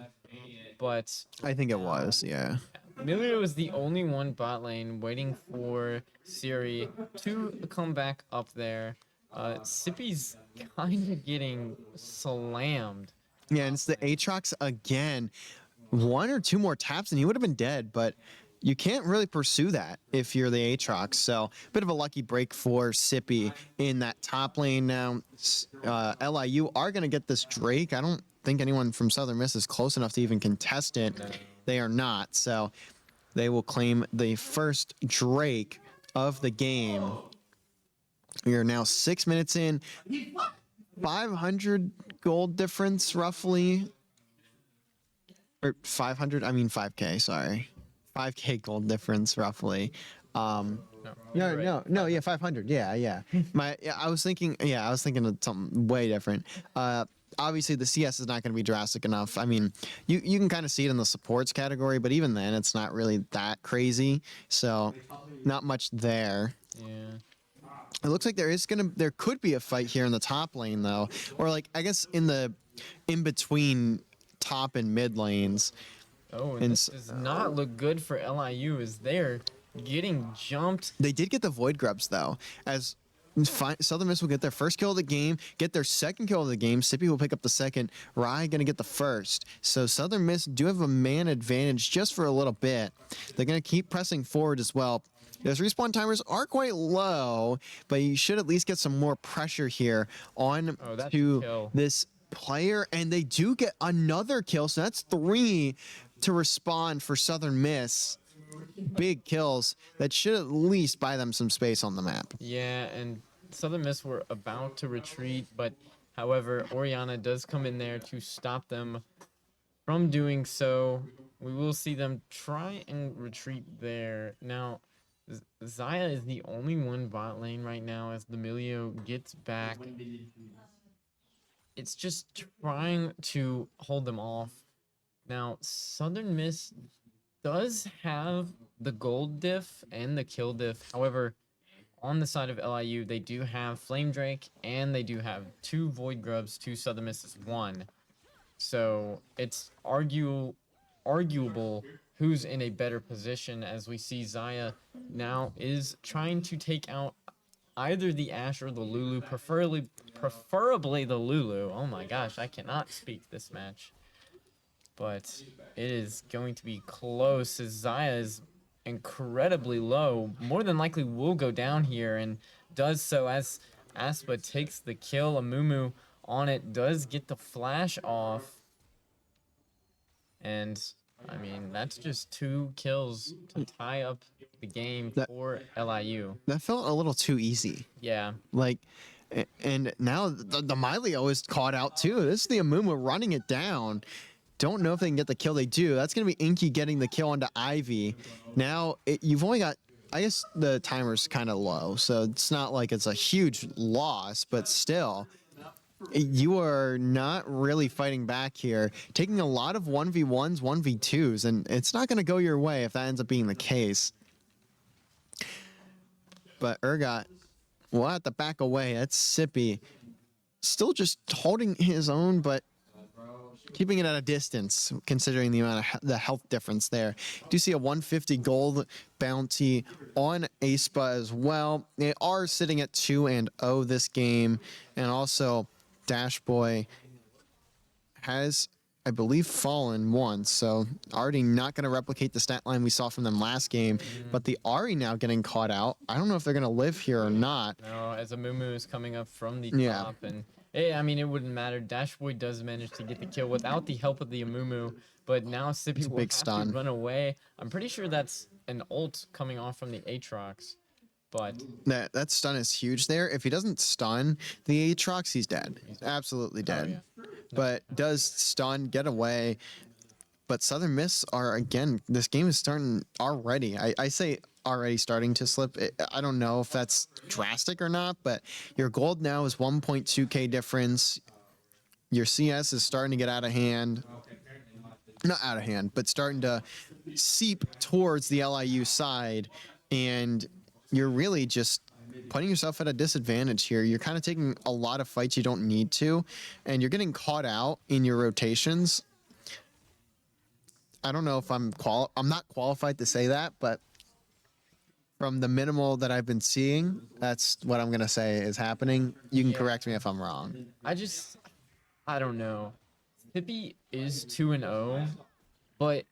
But I think it was, yeah. Emilio is the only one bot lane waiting for Siri to come back up there. Sippy's kind of getting slammed. Yeah, and it's the Aatrox again. One or two more taps and he would have been dead, but you can't really pursue that if you're the Aatrox. So, bit of a lucky break for Sippy in that top lane now. LIU are going to get this Drake. I don't think anyone from Southern Miss is close enough to even contest it. No. They are not. So, they will claim the first Drake of the game. We are now 6 minutes in. 500 gold difference, roughly. Or 500, I mean 5K, sorry. 5K gold difference, roughly. No, Yeah, 500. Yeah. I was thinking of something way different. Obviously, the CS is not going to be drastic enough. I mean, you can kind of see it in the supports category, but even then, it's not really that crazy. So, not much there. Yeah. It looks like there could be a fight here in the top lane though, or like I guess in between top and mid lanes. Oh, and this does not look good for LIU as they're getting jumped. They did get the Void Grubs though, as Southern Miss will get their first kill of the game, get their second kill of the game. Sippy will pick up the second. Rye gonna get the first. So Southern Miss do have a man advantage just for a little bit. They're gonna keep pressing forward as well. Those respawn timers are quite low, but you should at least get some more pressure here on to this player, and they do get another kill. So that's 3 to respond for Southern Miss. Big kills that should at least buy them some space on the map. Yeah, and Southern Miss were about to retreat, but however, Oriana does come in there to stop them from doing so. We will see them try and retreat there. Now, Xayah is the only one bot lane right now as the Emilio gets back. It's just trying to hold them off. Now, Southern Miss does have the gold diff and the kill diff. However, on the side of LIU, they do have Flame Drake and they do have 2 Void Grubs, 2 Southern Misses, 1. So it's arguable who's in a better position, as we see Xayah now is trying to take out either the Ashe or the Lulu, preferably the Lulu. Oh my gosh, I cannot speak this match. But it is going to be close as Xayah is incredibly low. More than likely will go down here and does so as Aspa takes the kill. Amumu on it does get the flash off. And I mean, that's just 2 kills to tie up the game for LIU. That felt a little too easy. Yeah. Like, and now the Milio is caught out too. This is the Amumu running it down. Don't know if they can get the kill. They do. That's going to be Inky getting the kill onto Ivy. Now, you've only got, I guess the timer's kind of low, so it's not like it's a huge loss, but still, you are not really fighting back here. Taking a lot of 1v1s, 1v2s, and it's not going to go your way if that ends up being the case. But Urgot will have to back away. That's Sippy. Still just holding his own, but keeping it at a distance, considering the amount of the health difference there. You do see a 150 gold bounty on Aespa as well. They are sitting at 2-0 this game, and also Dash Boy has, I believe, fallen once, so already not going to replicate the stat line we saw from them last game. But the Ahri now getting caught out. I don't know if they're going to live here or not. No, as Amumu is coming up from the top, and I mean, it wouldn't matter. Dash Boy does manage to get the kill without the help of the Amumu, but now Sippy will have to run away. I'm pretty sure that's an ult coming off from the Aatrox, but that stun is huge there. If he doesn't stun the Aatrox, he's dead. Absolutely dead. Oh, yeah. But does stun, get away. But Southern Miss are, again, this game is starting already. I say already starting to slip. I don't know if that's drastic or not, but your gold now is 1.2k difference. Your CS is starting to get out of hand. Not out of hand, but starting to seep towards the LIU side. And you're really just putting yourself at a disadvantage here. You're kind of taking a lot of fights you don't need to, and you're getting caught out in your rotations. I don't know if I'm not qualified to say that, but from the minimal that I've been seeing, that's what I'm gonna say is happening. You can Yeah. correct me if I'm wrong. I don't know. Pippi is 2-0, but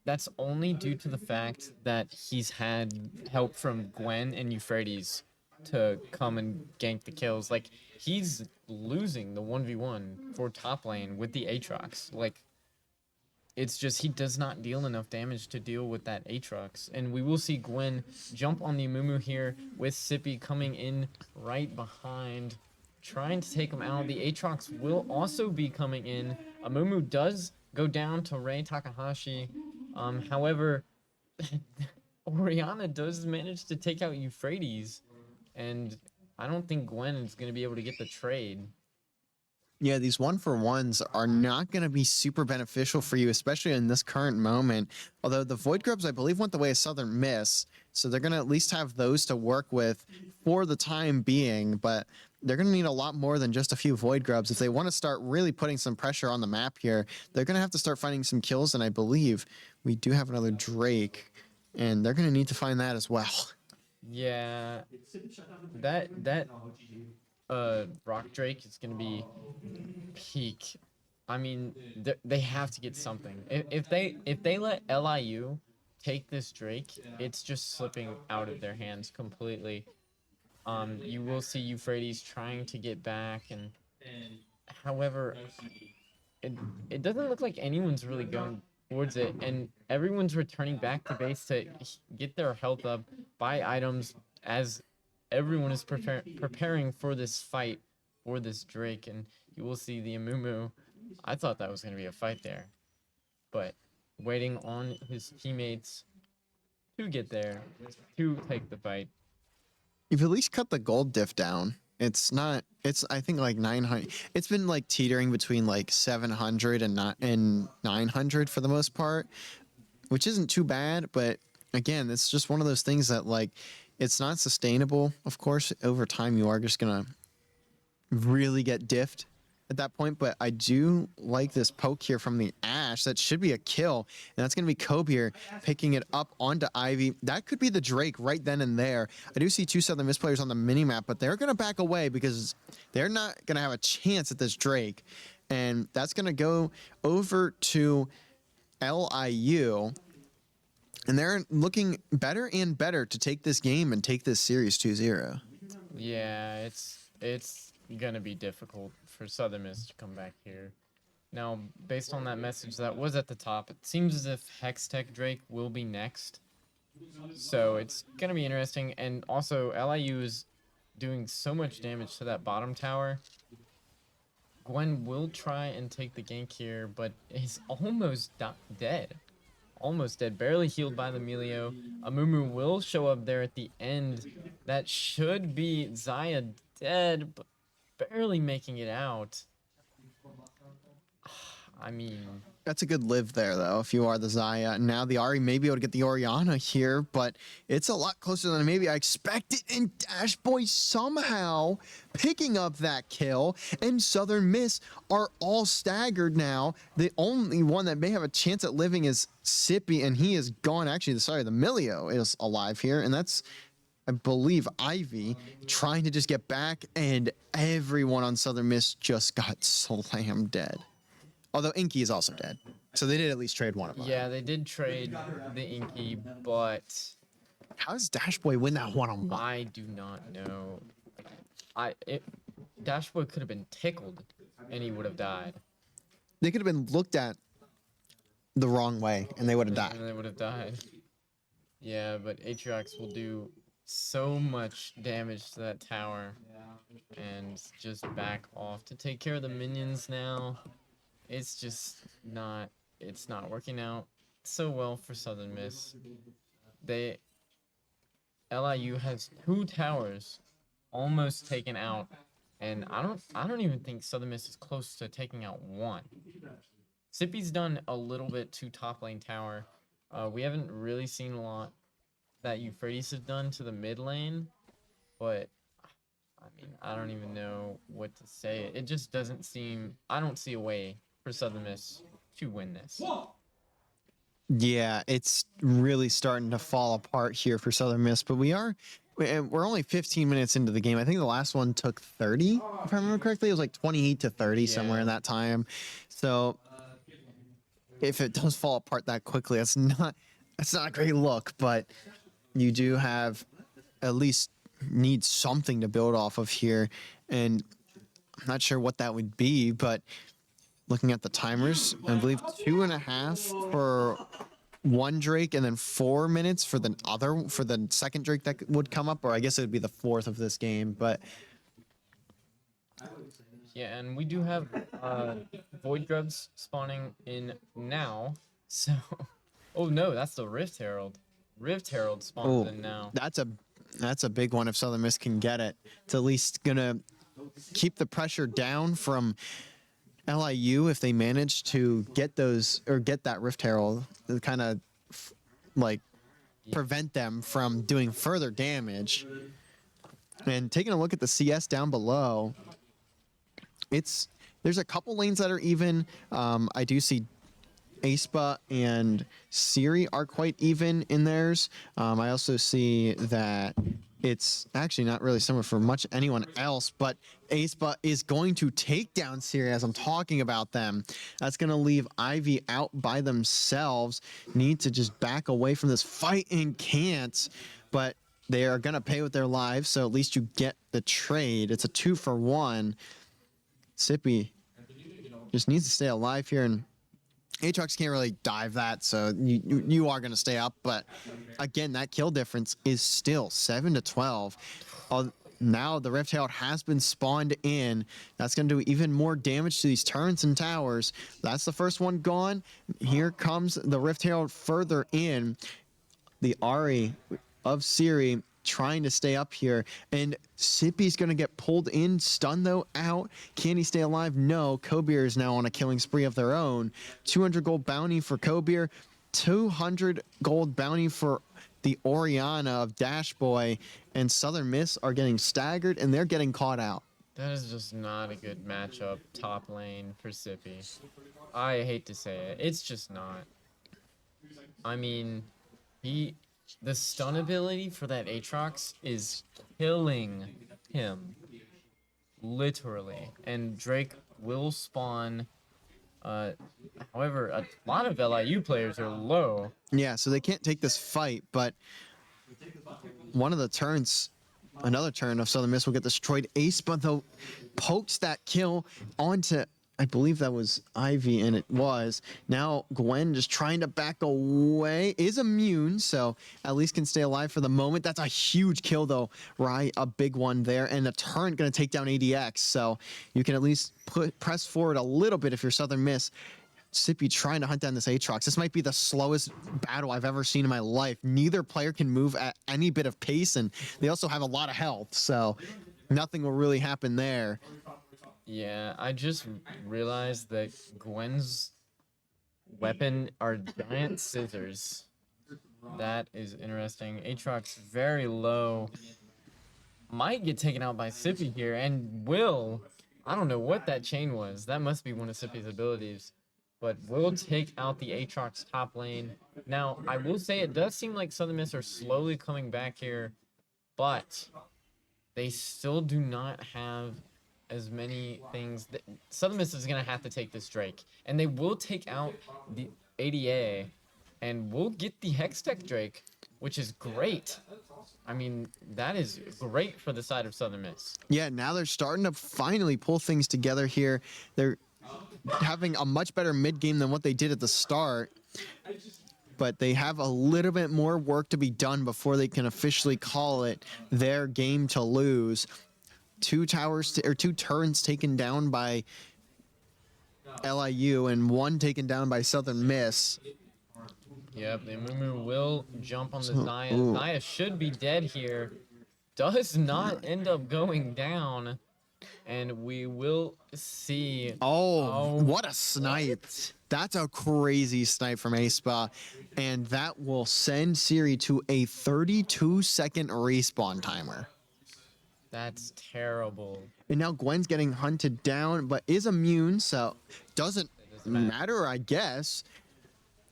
that's only due to the fact that he's had help from Gwen and Euphrates to come and gank the kills. Like, he's losing the 1v1 for top lane with the Aatrox. Like, it's just he does not deal enough damage to deal with that Aatrox. And we will see Gwen jump on the Amumu here with Sippy coming in right behind, trying to take him out. The Aatrox will also be coming in. Amumu does go down to Rei Takahashi. However, Oriana does manage to take out Euphrates, and I don't think Gwen is going to be able to get the trade. Yeah, these 1-for-1s are not going to be super beneficial for you, especially in this current moment. Although the Void Grubs, I believe, went the way of Southern Miss, so they're going to at least have those to work with for the time being. But they're going to need a lot more than just a few Void Grubs. If they want to start really putting some pressure on the map here, they're going to have to start finding some kills, and I believe we do have another Drake, and they're going to need to find that as well. Yeah, that Rock Drake is gonna be peak. I mean, they have to get something. If they let LIU take this Drake, it's just slipping out of their hands completely. You will see Euphrates trying to get back, and however, it it doesn't look like anyone's really going towards it, and everyone's returning back to base to get their health up, buy items as everyone is preparing for this fight for this Drake, and you will see the Amumu. I thought that was going to be a fight there, but waiting on his teammates to get there to take the fight. You've at least cut the gold diff down. It's not. It's I think like 900. It's been like teetering between like 700 and 900 for the most part, which isn't too bad. But again, it's just one of those things that like it's not sustainable. Of course, over time you are just gonna really get diffed at that point. But I do like this poke here from the Ash. That should be a kill. And that's going to be Kobe picking it up onto Ivy. That could be the Drake right then and there. I do see two Southern Miss players on the minimap, but they're going to back away because they're not going to have a chance at this Drake. And that's going to go over to LIU. And they're looking better and better to take this game and take this series 2-0. Yeah, it's gonna be difficult for Southern Miss to come back here. Now, based on that message that was at the top, it seems as if Hextech Drake will be next. So it's gonna be interesting. And also, LIU is doing so much damage to that bottom tower. Gwen will try and take the gank here, but he's almost dead. Almost dead, barely healed by the Melio. Amumu will show up there at the end. That should be Zaya dead, but barely making it out. I mean, That's a good live there, though, if you are the Zaya. Now the Ari may be able to get the Oriana here, but it's a lot closer than maybe I expected. And Dash Boy somehow picking up that kill. And Southern Miss are all staggered now. The only one that may have a chance at living is Sippy, and he is gone. Actually, sorry, the Milio is alive here, and that's, I believe, Ivy trying to just get back, and everyone on Southern Miss just got slammed dead. Although Inky is also dead. So they did at least trade one of them. yeah, they did trade the Inky, but How does Dash Boy win that one-on-one? I do not know. Dashboy could have been tickled and he would have died. They could have been looked at the wrong way and they would have died. And they would have died. Yeah, but Aatrox will do so much damage to that tower and just back off to take care of the minions now. It's just not, it's not working out so well for Southern Miss. LIU has 2 towers almost taken out, and I don't even think Southern Miss is close to taking out one. Sippy's done a little bit to top lane tower. We haven't really seen a lot that Euphrates has done to the mid lane, but I mean, I don't even know what to say. It just doesn't seem, I don't see a way for Southern Miss to win this. Yeah, it's really starting to fall apart here for Southern Miss, but we're only 15 minutes into the game. I think the last one took 30, if I remember correctly. It was like 28 to 30 somewhere in Yeah. that time. So if it does fall apart that quickly, that's not a great look, but you do have at least need something to build off of here. And I'm not sure what that would be, but looking at the timers, I believe 2.5 for one Drake and then 4 minutes for the second Drake that would come up, or I guess it would be the fourth of this game. But Yeah, and we do have Void Grubs spawning in now. So, oh no, that's the Rift Herald. Rift Herald spawns oh, in now. that's a big one if Southern Miss can get it. It's at least gonna keep the pressure down from LIU if they manage to get those or get that Rift Herald, kind of like prevent them from doing further damage. And taking a look at the CS down below, there's a couple lanes that are even. I do see Aespa and Siri are quite even in theirs. I also see that it's actually not really similar for much anyone else, but Aespa is going to take down Siri as I'm talking about them. That's going to leave Ivy out by themselves. Need to just back away from this fight and can't, but they are going to pay with their lives, so at least you get the trade. It's a 2-for-1. Sippy just needs to stay alive here, and Aatrox can't really dive that, so you are going to stay up. But again, that kill difference is still 7-12. Now the Rift Herald has been spawned in. That's going to do even more damage to these turrets and towers. That's the first one gone. Here comes the Rift Herald further in. The Ari of Siri trying to stay up here, and Sippy's going to get pulled in, stunned though, out. Can he stay alive? No. Kobeer is now on a killing spree of their own. 200 gold bounty for Kobeer, 200 gold bounty for the Oriana of Dash Boy, and Southern Miss are getting staggered, and they're getting caught out. That is just not a good matchup top lane for Sippy. I hate to say it. It's just not. I mean, the stun ability for that Aatrox is killing him. Literally. And Drake will spawn. However, a lot of LIU players are low. Yeah, so they can't take this fight, but one of the turns, another turn of Southern Miss will get destroyed. Aespa, though, pokes that kill onto, I believe that was Ivy, and it was. Now Gwen just trying to back away, is immune, so at least can stay alive for the moment. That's a huge kill, though, right? A big one there, and a turret going to take down ADX, so you can at least press forward a little bit if you're Southern Miss. Sippy trying to hunt down this Aatrox. This might be the slowest battle I've ever seen in my life. Neither player can move at any bit of pace, and they also have a lot of health, so nothing will really happen there. Yeah, I just realized that Gwen's weapon are giant scissors. That is interesting. Aatrox very low. Might get taken out by Sippy here, and will. I don't know what that chain was. That must be one of Sippy's abilities. But will take out the Aatrox top lane. Now, I will say it does seem like Southern Miss are slowly coming back here, but they still do not have as many things. Southern Miss is going to have to take this Drake, and they will take out the ADA, and we'll get the Hextech Drake, which is great. I mean, that is great for the side of Southern Miss. Yeah, now they're starting to finally pull things together here. They're having a much better mid game than what they did at the start, but they have a little bit more work to be done before they can officially call it their game to lose. Two turrets taken down by LIU and one taken down by Southern Miss. Yep, the Mumu will jump on the Xayah. Xayah should be dead here. Does not end up going down. And we will see. Oh, what a snipe. That's a crazy snipe from Aespa. And that will send Siri to a 32-second respawn timer. That's terrible. And now Gwen's getting hunted down, but is immune, so doesn't matter, I guess.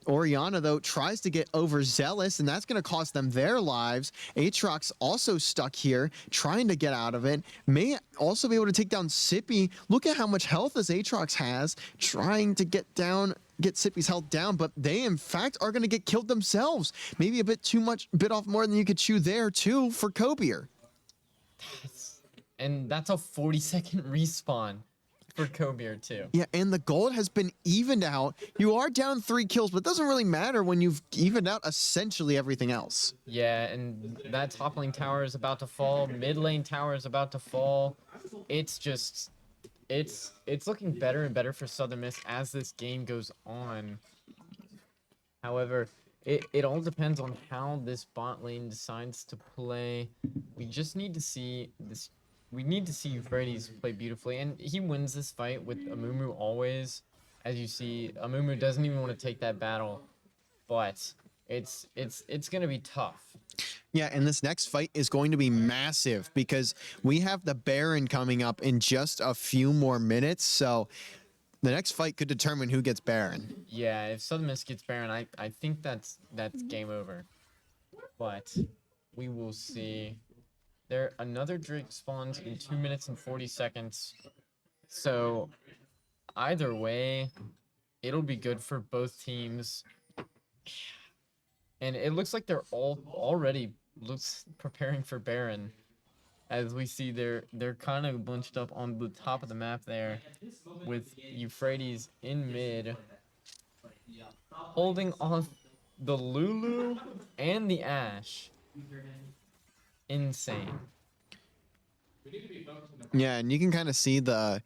Oriana, though, tries to get overzealous, and that's going to cost them their lives. Aatrox also stuck here, trying to get out of it. May also be able to take down Sippy. Look at how much health this Aatrox has, trying to get Sippy's health down, but they, in fact, are going to get killed themselves. Maybe a bit too much, bit off more than you could chew there, too, for Kobier. And that's a 40-second respawn for Kobier too. Yeah, and the gold has been evened out. You are down 3 kills, but it doesn't really matter when you've evened out essentially everything else. Yeah, and that top lane tower is about to fall. Mid lane tower is about to fall. It's just, it's looking better and better for Southern Miss as this game goes on. However, it all depends on how this bot lane decides to play. We just need to see this. We need to see Euphrates play beautifully, and he wins this fight with Amumu always. As you see, Amumu doesn't even want to take that battle, but it's gonna be tough. Yeah, and this next fight is going to be massive because we have the Baron coming up in just a few more minutes, so the next fight could determine who gets Baron. Yeah, if Southern Miss gets Baron, I think that's game over. But we will see. Another Drake spawns in 2 minutes and 40 seconds. So either way, it'll be good for both teams. And it looks like they're already preparing for Baron. As we see they're kind of bunched up on the top of the map there with Euphrates in mid, holding off the Lulu and the Ashe. Insane. Yeah, and you can kind of see the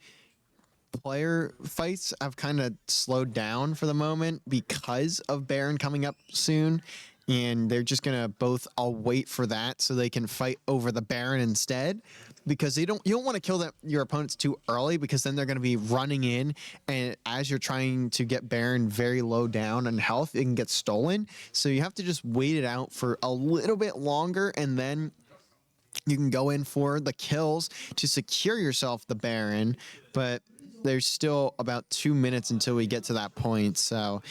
player fights have kind of slowed down for the moment because of Baron coming up soon, and they're just gonna both all wait for that so they can fight over the Baron instead, because you don't want to kill your opponents too early, because then they're going to be running in, and as you're trying to get Baron very low down in health, it can get stolen. So you have to just wait it out for a little bit longer, and then you can go in for the kills to secure yourself the Baron, but there's still about 2 minutes until we get to that point, so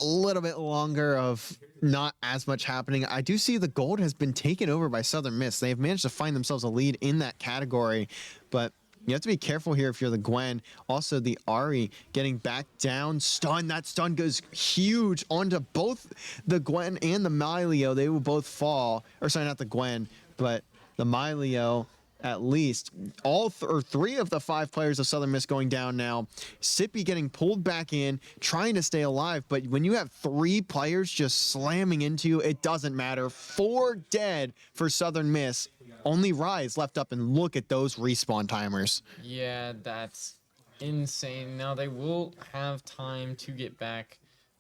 a little bit longer of not as much happening. I do see the gold has been taken over by Southern Miss. They've managed to find themselves a lead in that category, but you have to be careful here if you're the Gwen. Also, the Ahri getting back down. Stun. That stun goes huge onto both the Gwen and the Mylio. They will both fall. Or sorry, not the Gwen, but the Mylio. At least three of the 5 players of Southern Miss going down now. Sippy getting pulled back in, trying to stay alive. But when you have 3 players just slamming into you, it doesn't matter. 4 dead for Southern Miss. Only Rise left up, and look at those respawn timers. Yeah, that's insane. Now they will have time to get back.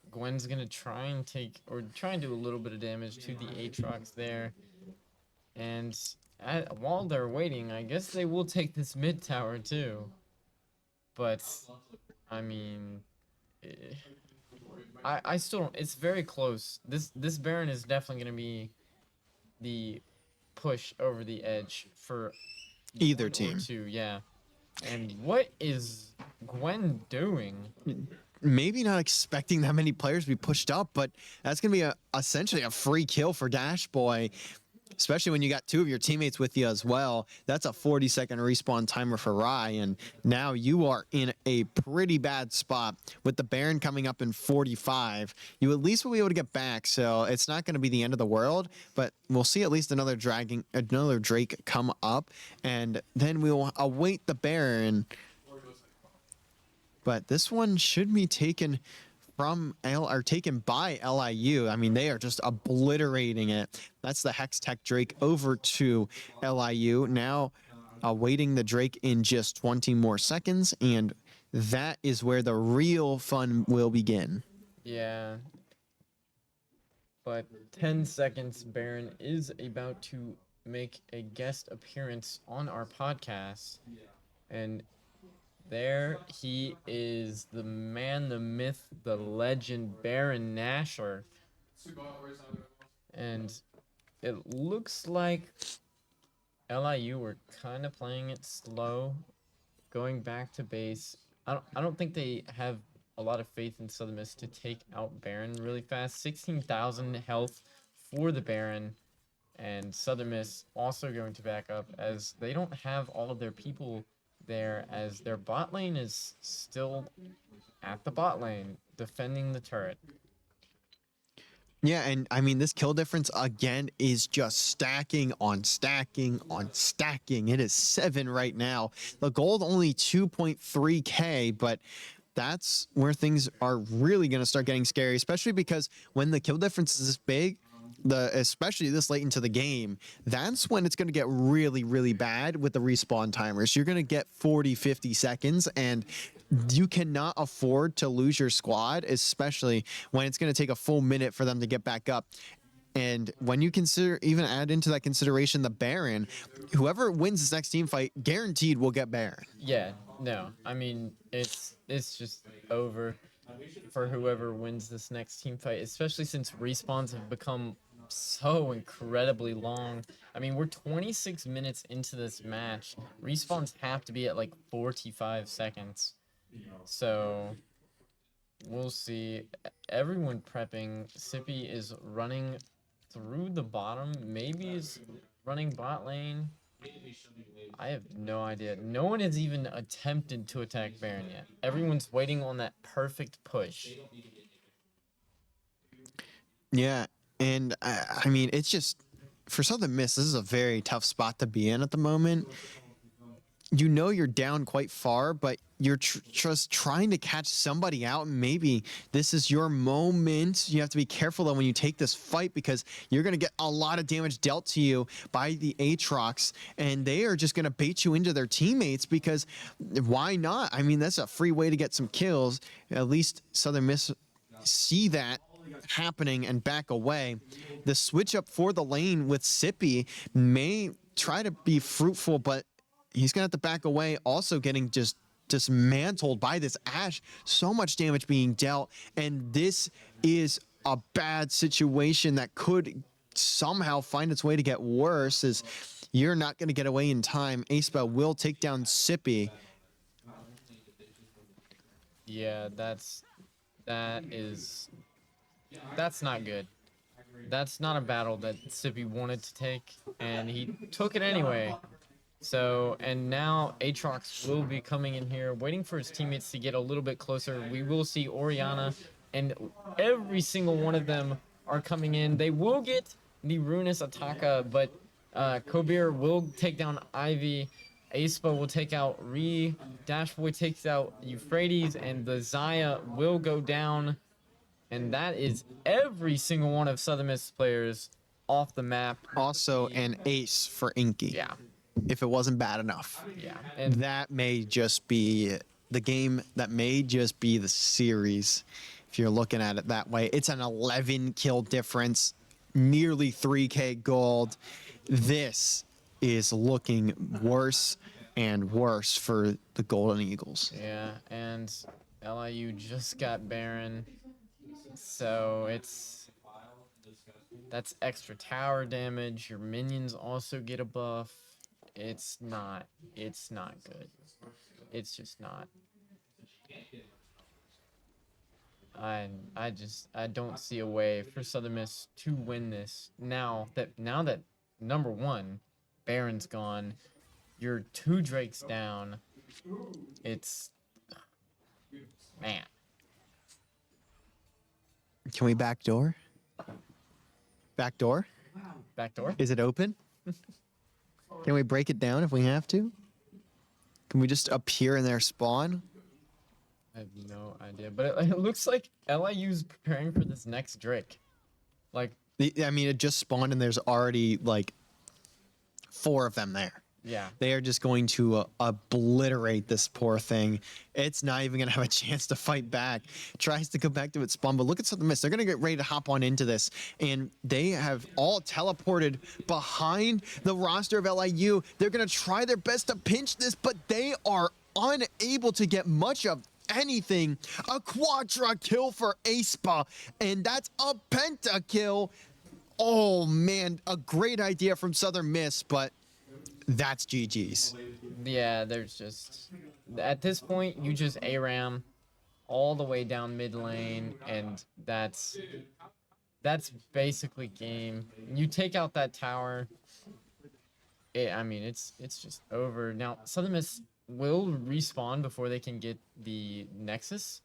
Gwen's gonna try and do a little bit of damage to the Aatrox there. And while they're waiting, I guess they will take this mid tower too. But I mean, I still don't. It's very close. This Baron is definitely gonna be the push over the edge for Either team. Two, yeah. And what is Gwen doing? Maybe not expecting that many players to be pushed up, but that's going to be essentially a free kill for Dash Boy, especially when you got 2 of your teammates with you as well. That's a 40-second respawn timer for Rai, and now you are in a pretty bad spot with the Baron coming up in 45. You at least will be able to get back, so it's not going to be the end of the world, but we'll see at least another Drake come up, and then we'll await the Baron. But this one should be taken taken by LIU. I mean, they are just obliterating it. That's the Hex Tech Drake over to LIU. Now awaiting the Drake in just 20 more seconds, and that is where the real fun will begin. Yeah. But 10 seconds, Baron is about to make a guest appearance on our podcast. And there he is, the man, the myth, the legend, Baron Nashor. And it looks like LIU were kind of playing it slow, going back to base. I don't think they have a lot of faith in Southern Miss to take out Baron really fast. 16,000 health for the Baron, and Southern Miss also going to back up as they don't have all of their people there, as their bot lane is still at the bot lane defending the turret. Yeah, and I mean, this kill difference again is just stacking on stacking on stacking. It is 7 right now. The gold only 2.3k, but that's where things are really going to start getting scary, especially because when the kill difference is this big, especially this late into the game, that's when it's going to get really, really bad with the respawn timers. You're going to get 40, 50 seconds, and you cannot afford to lose your squad, especially when it's going to take a full minute for them to get back up. And when you consider, even add into that consideration the Baron, whoever wins this next team fight guaranteed will get Baron. Yeah, no, I mean, it's just over for whoever wins this next team fight, especially since respawns have become so incredibly long. I mean, we're 26 minutes into this match. Respawns have to be at like 45 seconds. So we'll see. Everyone prepping. Sippy is running through the bottom. Maybe is running bot lane. I have no idea. No one has even attempted to attack Baron yet. Everyone's waiting on that perfect push. Yeah, and I mean, it's just, for Southern Miss, this is a very tough spot to be in at the moment. You know you're down quite far, but you're just trying to catch somebody out. And maybe this is your moment. You have to be careful though when you take this fight, because you're going to get a lot of damage dealt to you by the Aatrox, and they are just going to bait you into their teammates, because why not? I mean, that's a free way to get some kills. At least Southern Miss see that happening and back away. The switch up for the lane with Sippy may try to be fruitful, but he's gonna have to back away, also getting just dismantled by this Ashe. So much damage being dealt, and this is a bad situation that could somehow find its way to get worse, as you're not going to get away in time. Aespa will take down Sippy. Yeah, that's not good. That's not a battle that Sippy wanted to take, and he took it anyway. So, and now Aatrox will be coming in here, waiting for his teammates to get a little bit closer. We will see Orianna, and every single one of them are coming in. They will get the Ruinous Ataka, but Kobir will take down Ivy. Aespa will take out Ree. Dashboy takes out Euphrates, and the Xayah will go down. And that is every single one of Southern Miss players off the map. Also an ace for Inky. Yeah. If it wasn't bad enough. Yeah. And That may just be the game, that may just be the series, if you're looking at it that way. It's an 11 kill difference, nearly 3k gold. This is looking worse and worse for the Golden Eagles. yeah, and LIU just got Baron. So that's extra tower damage. Your minions also get a buff. It's not good. It's just not. I don't see a way for Southern Miss to win this. Now that number one, Baron's gone, you're 2 Drakes down. It's, man. Can we backdoor? Backdoor? Backdoor? Is it open? Can we break it down if we have to? Can we just appear in their spawn? I have no idea, but it looks like LIU's preparing for this next Drake. Like, I mean, it just spawned and there's already like 4 of them there. yeah. They are just going to obliterate this poor thing. It's not even going to have a chance to fight back. Tries to go back to its spawn, but look at Southern Miss. They're going to get ready to hop on into this, and they have all teleported behind the roster of LIU. They're going to try their best to pinch this, but they are unable to get much of anything. A quadra kill for Aespa, and that's a penta kill. Oh man, a great idea from Southern Miss, but that's GG's. Yeah, there's just, at this point, you just ARAM all the way down mid lane, and that's basically game. You take out that tower. I mean, it's just over. Now, Southern Miss will respawn before they can get the Nexus.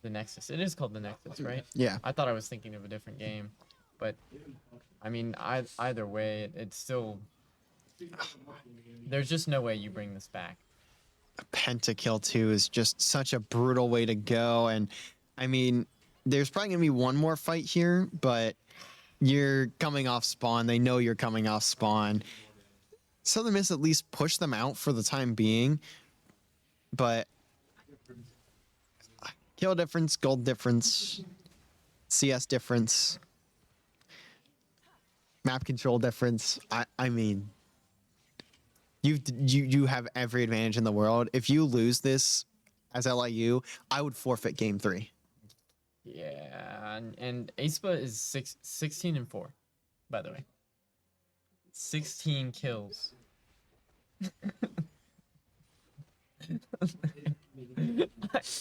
The Nexus. It is called the Nexus, right? Yeah. I thought I was thinking of a different game, but I mean, either way, it's still. There's just no way you bring this back. Pentakill 2 is just such a brutal way to go. And I mean, there's probably going to be one more fight here, but you're coming off spawn. They know you're coming off spawn. Southern Miss at least push them out for the time being. But kill difference, gold difference, CS difference, map control difference. I mean, you have every advantage in the world. If you lose this as LIU, I would forfeit game 3. Yeah, and aespa is 16-4, by the way. 16 kills.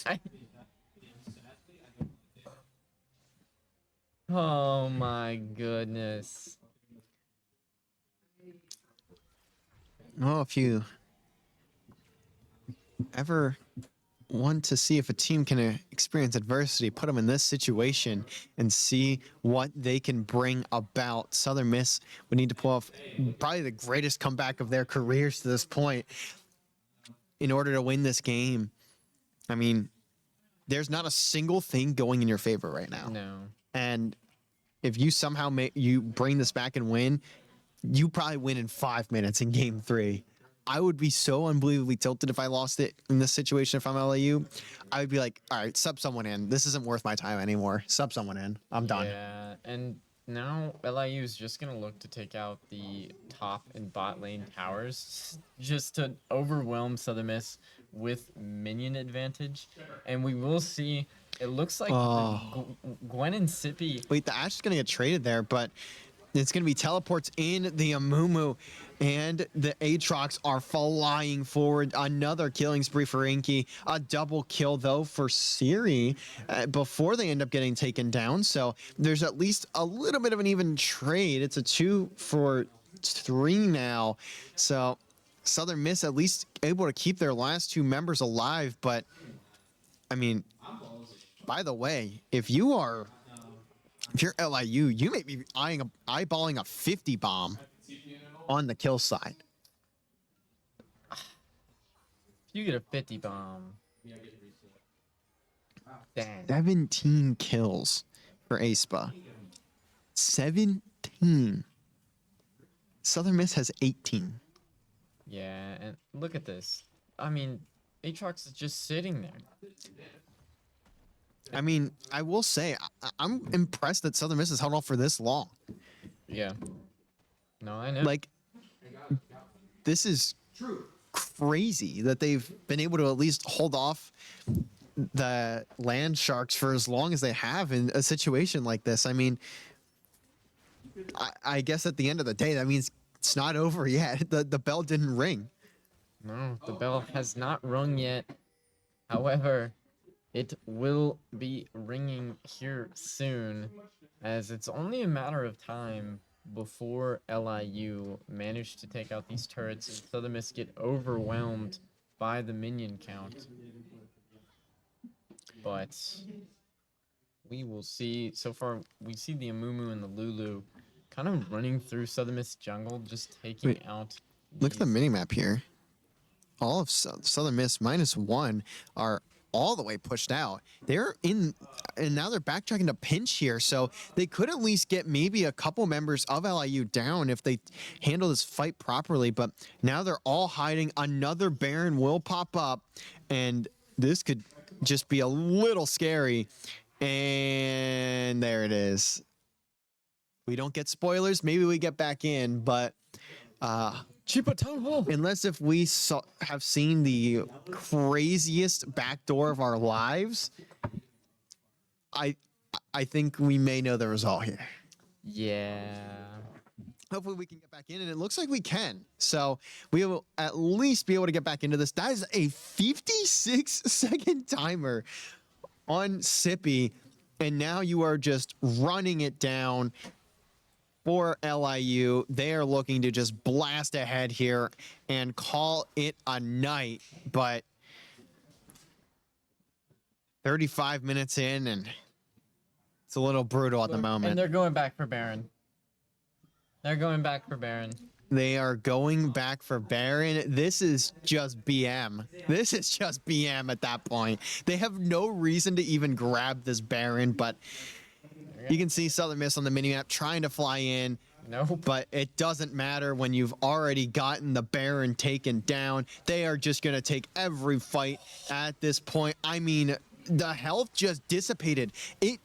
I- Oh my goodness. Well, if you ever want to see if a team can experience adversity, put them in this situation and see what they can bring about. Southern Miss would need to pull off probably the greatest comeback of their careers to this point in order to win this game. I mean, there's not a single thing going in your favor right now. No. And if you somehow you bring this back and win, you probably win in 5 minutes in game 3. I would be so unbelievably tilted if I lost it in this situation. If I'm LAU, I would be like, all right, sub someone in. This isn't worth my time anymore. Sub someone in. I'm done. Yeah, and now LIU is just going to look to take out the top and bot lane towers just to overwhelm Southern Miss with minion advantage. And we will see, it looks like Gwen and Sippy. Wait, the Ashe is going to get traded there, but it's going to be teleports in the Amumu, and the Aatrox are flying forward. Another killing spree for Inky. A double kill, though, for Siri before they end up getting taken down. So there's at least a little bit of an even trade. It's a 2 for 3 now. So Southern Miss at least able to keep their last 2 members alive. But, I mean, by the way, if you're LIU, you may be eyeballing a 50 bomb on the kill side. If you get a 50 bomb. Dang. 17 kills for aespa. 17. Southern Miss has 18. Yeah, and look at this. I mean, Aatrox is just sitting there. I mean, I will say, I'm impressed that Southern Miss has held off for this long. Yeah. No, I know. Like, this is crazy that they've been able to at least hold off the land sharks for as long as they have in a situation like this. I mean, I guess at the end of the day, that means it's not over yet. The bell didn't ring. No, the bell has not rung yet. However, it will be ringing here soon, as it's only a matter of time before LIU manage to take out these turrets and Southern Miss get overwhelmed by the minion count. But we will see. So far, we see the Amumu and the Lulu kind of running through Southern Miss jungle, just taking out. Look at the minimap here. All of Southern Miss -1 are all the way pushed out. They're in, and now they're backtracking to pinch here, so they could at least get maybe a couple members of LIU down if they handle this fight properly, but now they're all hiding. Another Baron will pop up, and this could just be a little scary, and there it is. We don't get spoilers, maybe we get back in, but Chipa Town Hall. unless if we have seen the craziest backdoor of our lives, I think we may know the result here. Yeah. Hopefully we can get back in, and it looks like we can. So we will at least be able to get back into this. That is a 56-second timer. on Sippy, and now you are just running it down for LIU. They are looking to just blast ahead here and call it a night, but 35 minutes in, and it's a little brutal at the moment. And they're going back for Baron. They're going back for Baron. They are going back for Baron. This is just BM. This is just BM at that point. They have no reason to even grab this Baron, but you can see Southern Miss on the minimap trying to fly in. Nope. But it doesn't matter when you've already gotten the Baron taken down. They are just going to take every fight at this point. I mean, the health just dissipated. It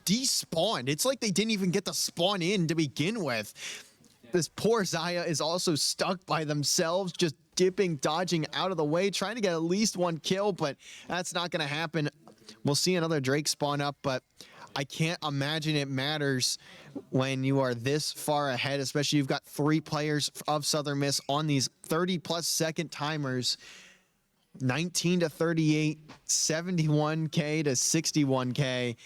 despawned. It's like they didn't even get to spawn in to begin with. This poor Xayah is also stuck by themselves, just dipping, dodging out of the way, trying to get at least one kill, but that's not going to happen. We'll see another Drake spawn up, but I can't imagine it matters when you are this far ahead, especially you've got 3 players of Southern Miss on these 30-plus second timers. 19 to 38, 71K to 61K.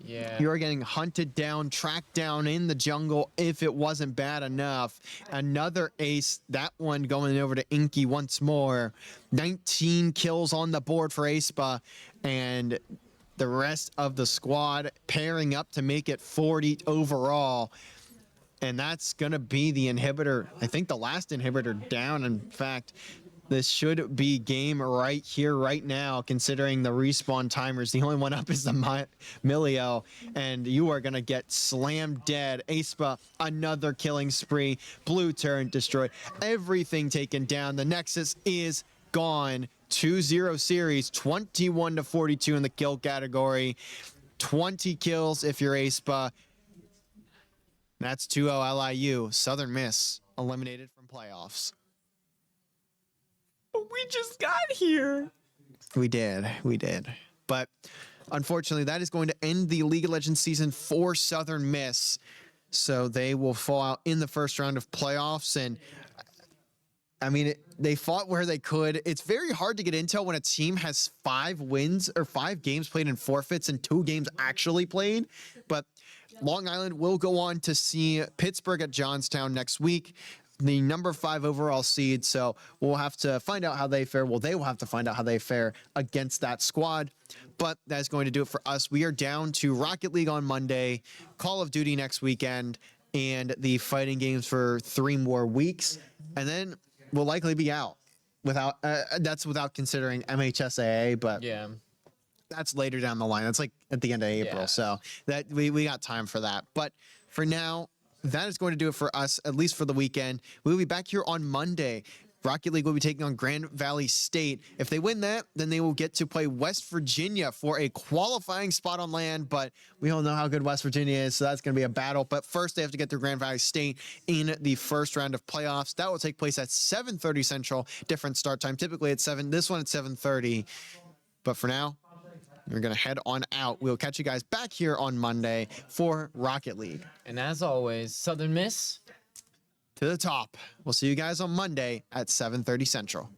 Yeah. You're getting hunted down, tracked down in the jungle if it wasn't bad enough. Another ace, that one going over to Inky once more. 19 kills on the board for aespa, and the rest of the squad pairing up to make it 40 overall. And that's going to be the inhibitor. I think the last inhibitor down, in fact. This should be game right here, right now, considering the respawn timers. The only one up is the Milio, and you are going to get slammed dead. aespa, another killing spree. Blue turret destroyed. Everything taken down. The Nexus is gone. 2-0 series, 21 to 42 in the kill category. 20 kills if you're aespa. That's 2-0 LIU. Southern Miss eliminated from playoffs. We just got here. We did. But unfortunately, that is going to end the League of Legends season for Southern Miss. So they will fall out in the first round of playoffs. And I mean, they fought where they could. It's very hard to get intel when a team has 5 wins or 5 games played in forfeits and 2 games actually played. But Long Island will go on to see Pittsburgh at Johnstown next week, the number 5 overall seed. So we'll have to find out how they fare. Well, they will have to find out how they fare against that squad. But that's going to do it for us. We are down to Rocket League on Monday, Call of Duty next weekend, and the fighting games for 3 more weeks. And then we'll likely be out without, that's without considering MHSAA, but Yeah. that's later down the line. That's like at the end of April. Yeah. So that we got time for that. But for now, that is going to do it for us, at least for the weekend. We'll be back here on Monday. Rocket League will be taking on Grand Valley State. If they win that, then they will get to play West Virginia for a qualifying spot on land, but we all know how good West Virginia is, so that's going to be a battle. But first, they have to get through Grand Valley State in the first round of playoffs. That will take place at 7:30 Central, different start time. Typically at 7, this one at 7:30. But for now, we're going to head on out. We'll catch you guys back here on Monday for Rocket League. And as always, Southern Miss To the top. We'll see you guys on Monday at 7:30 Central.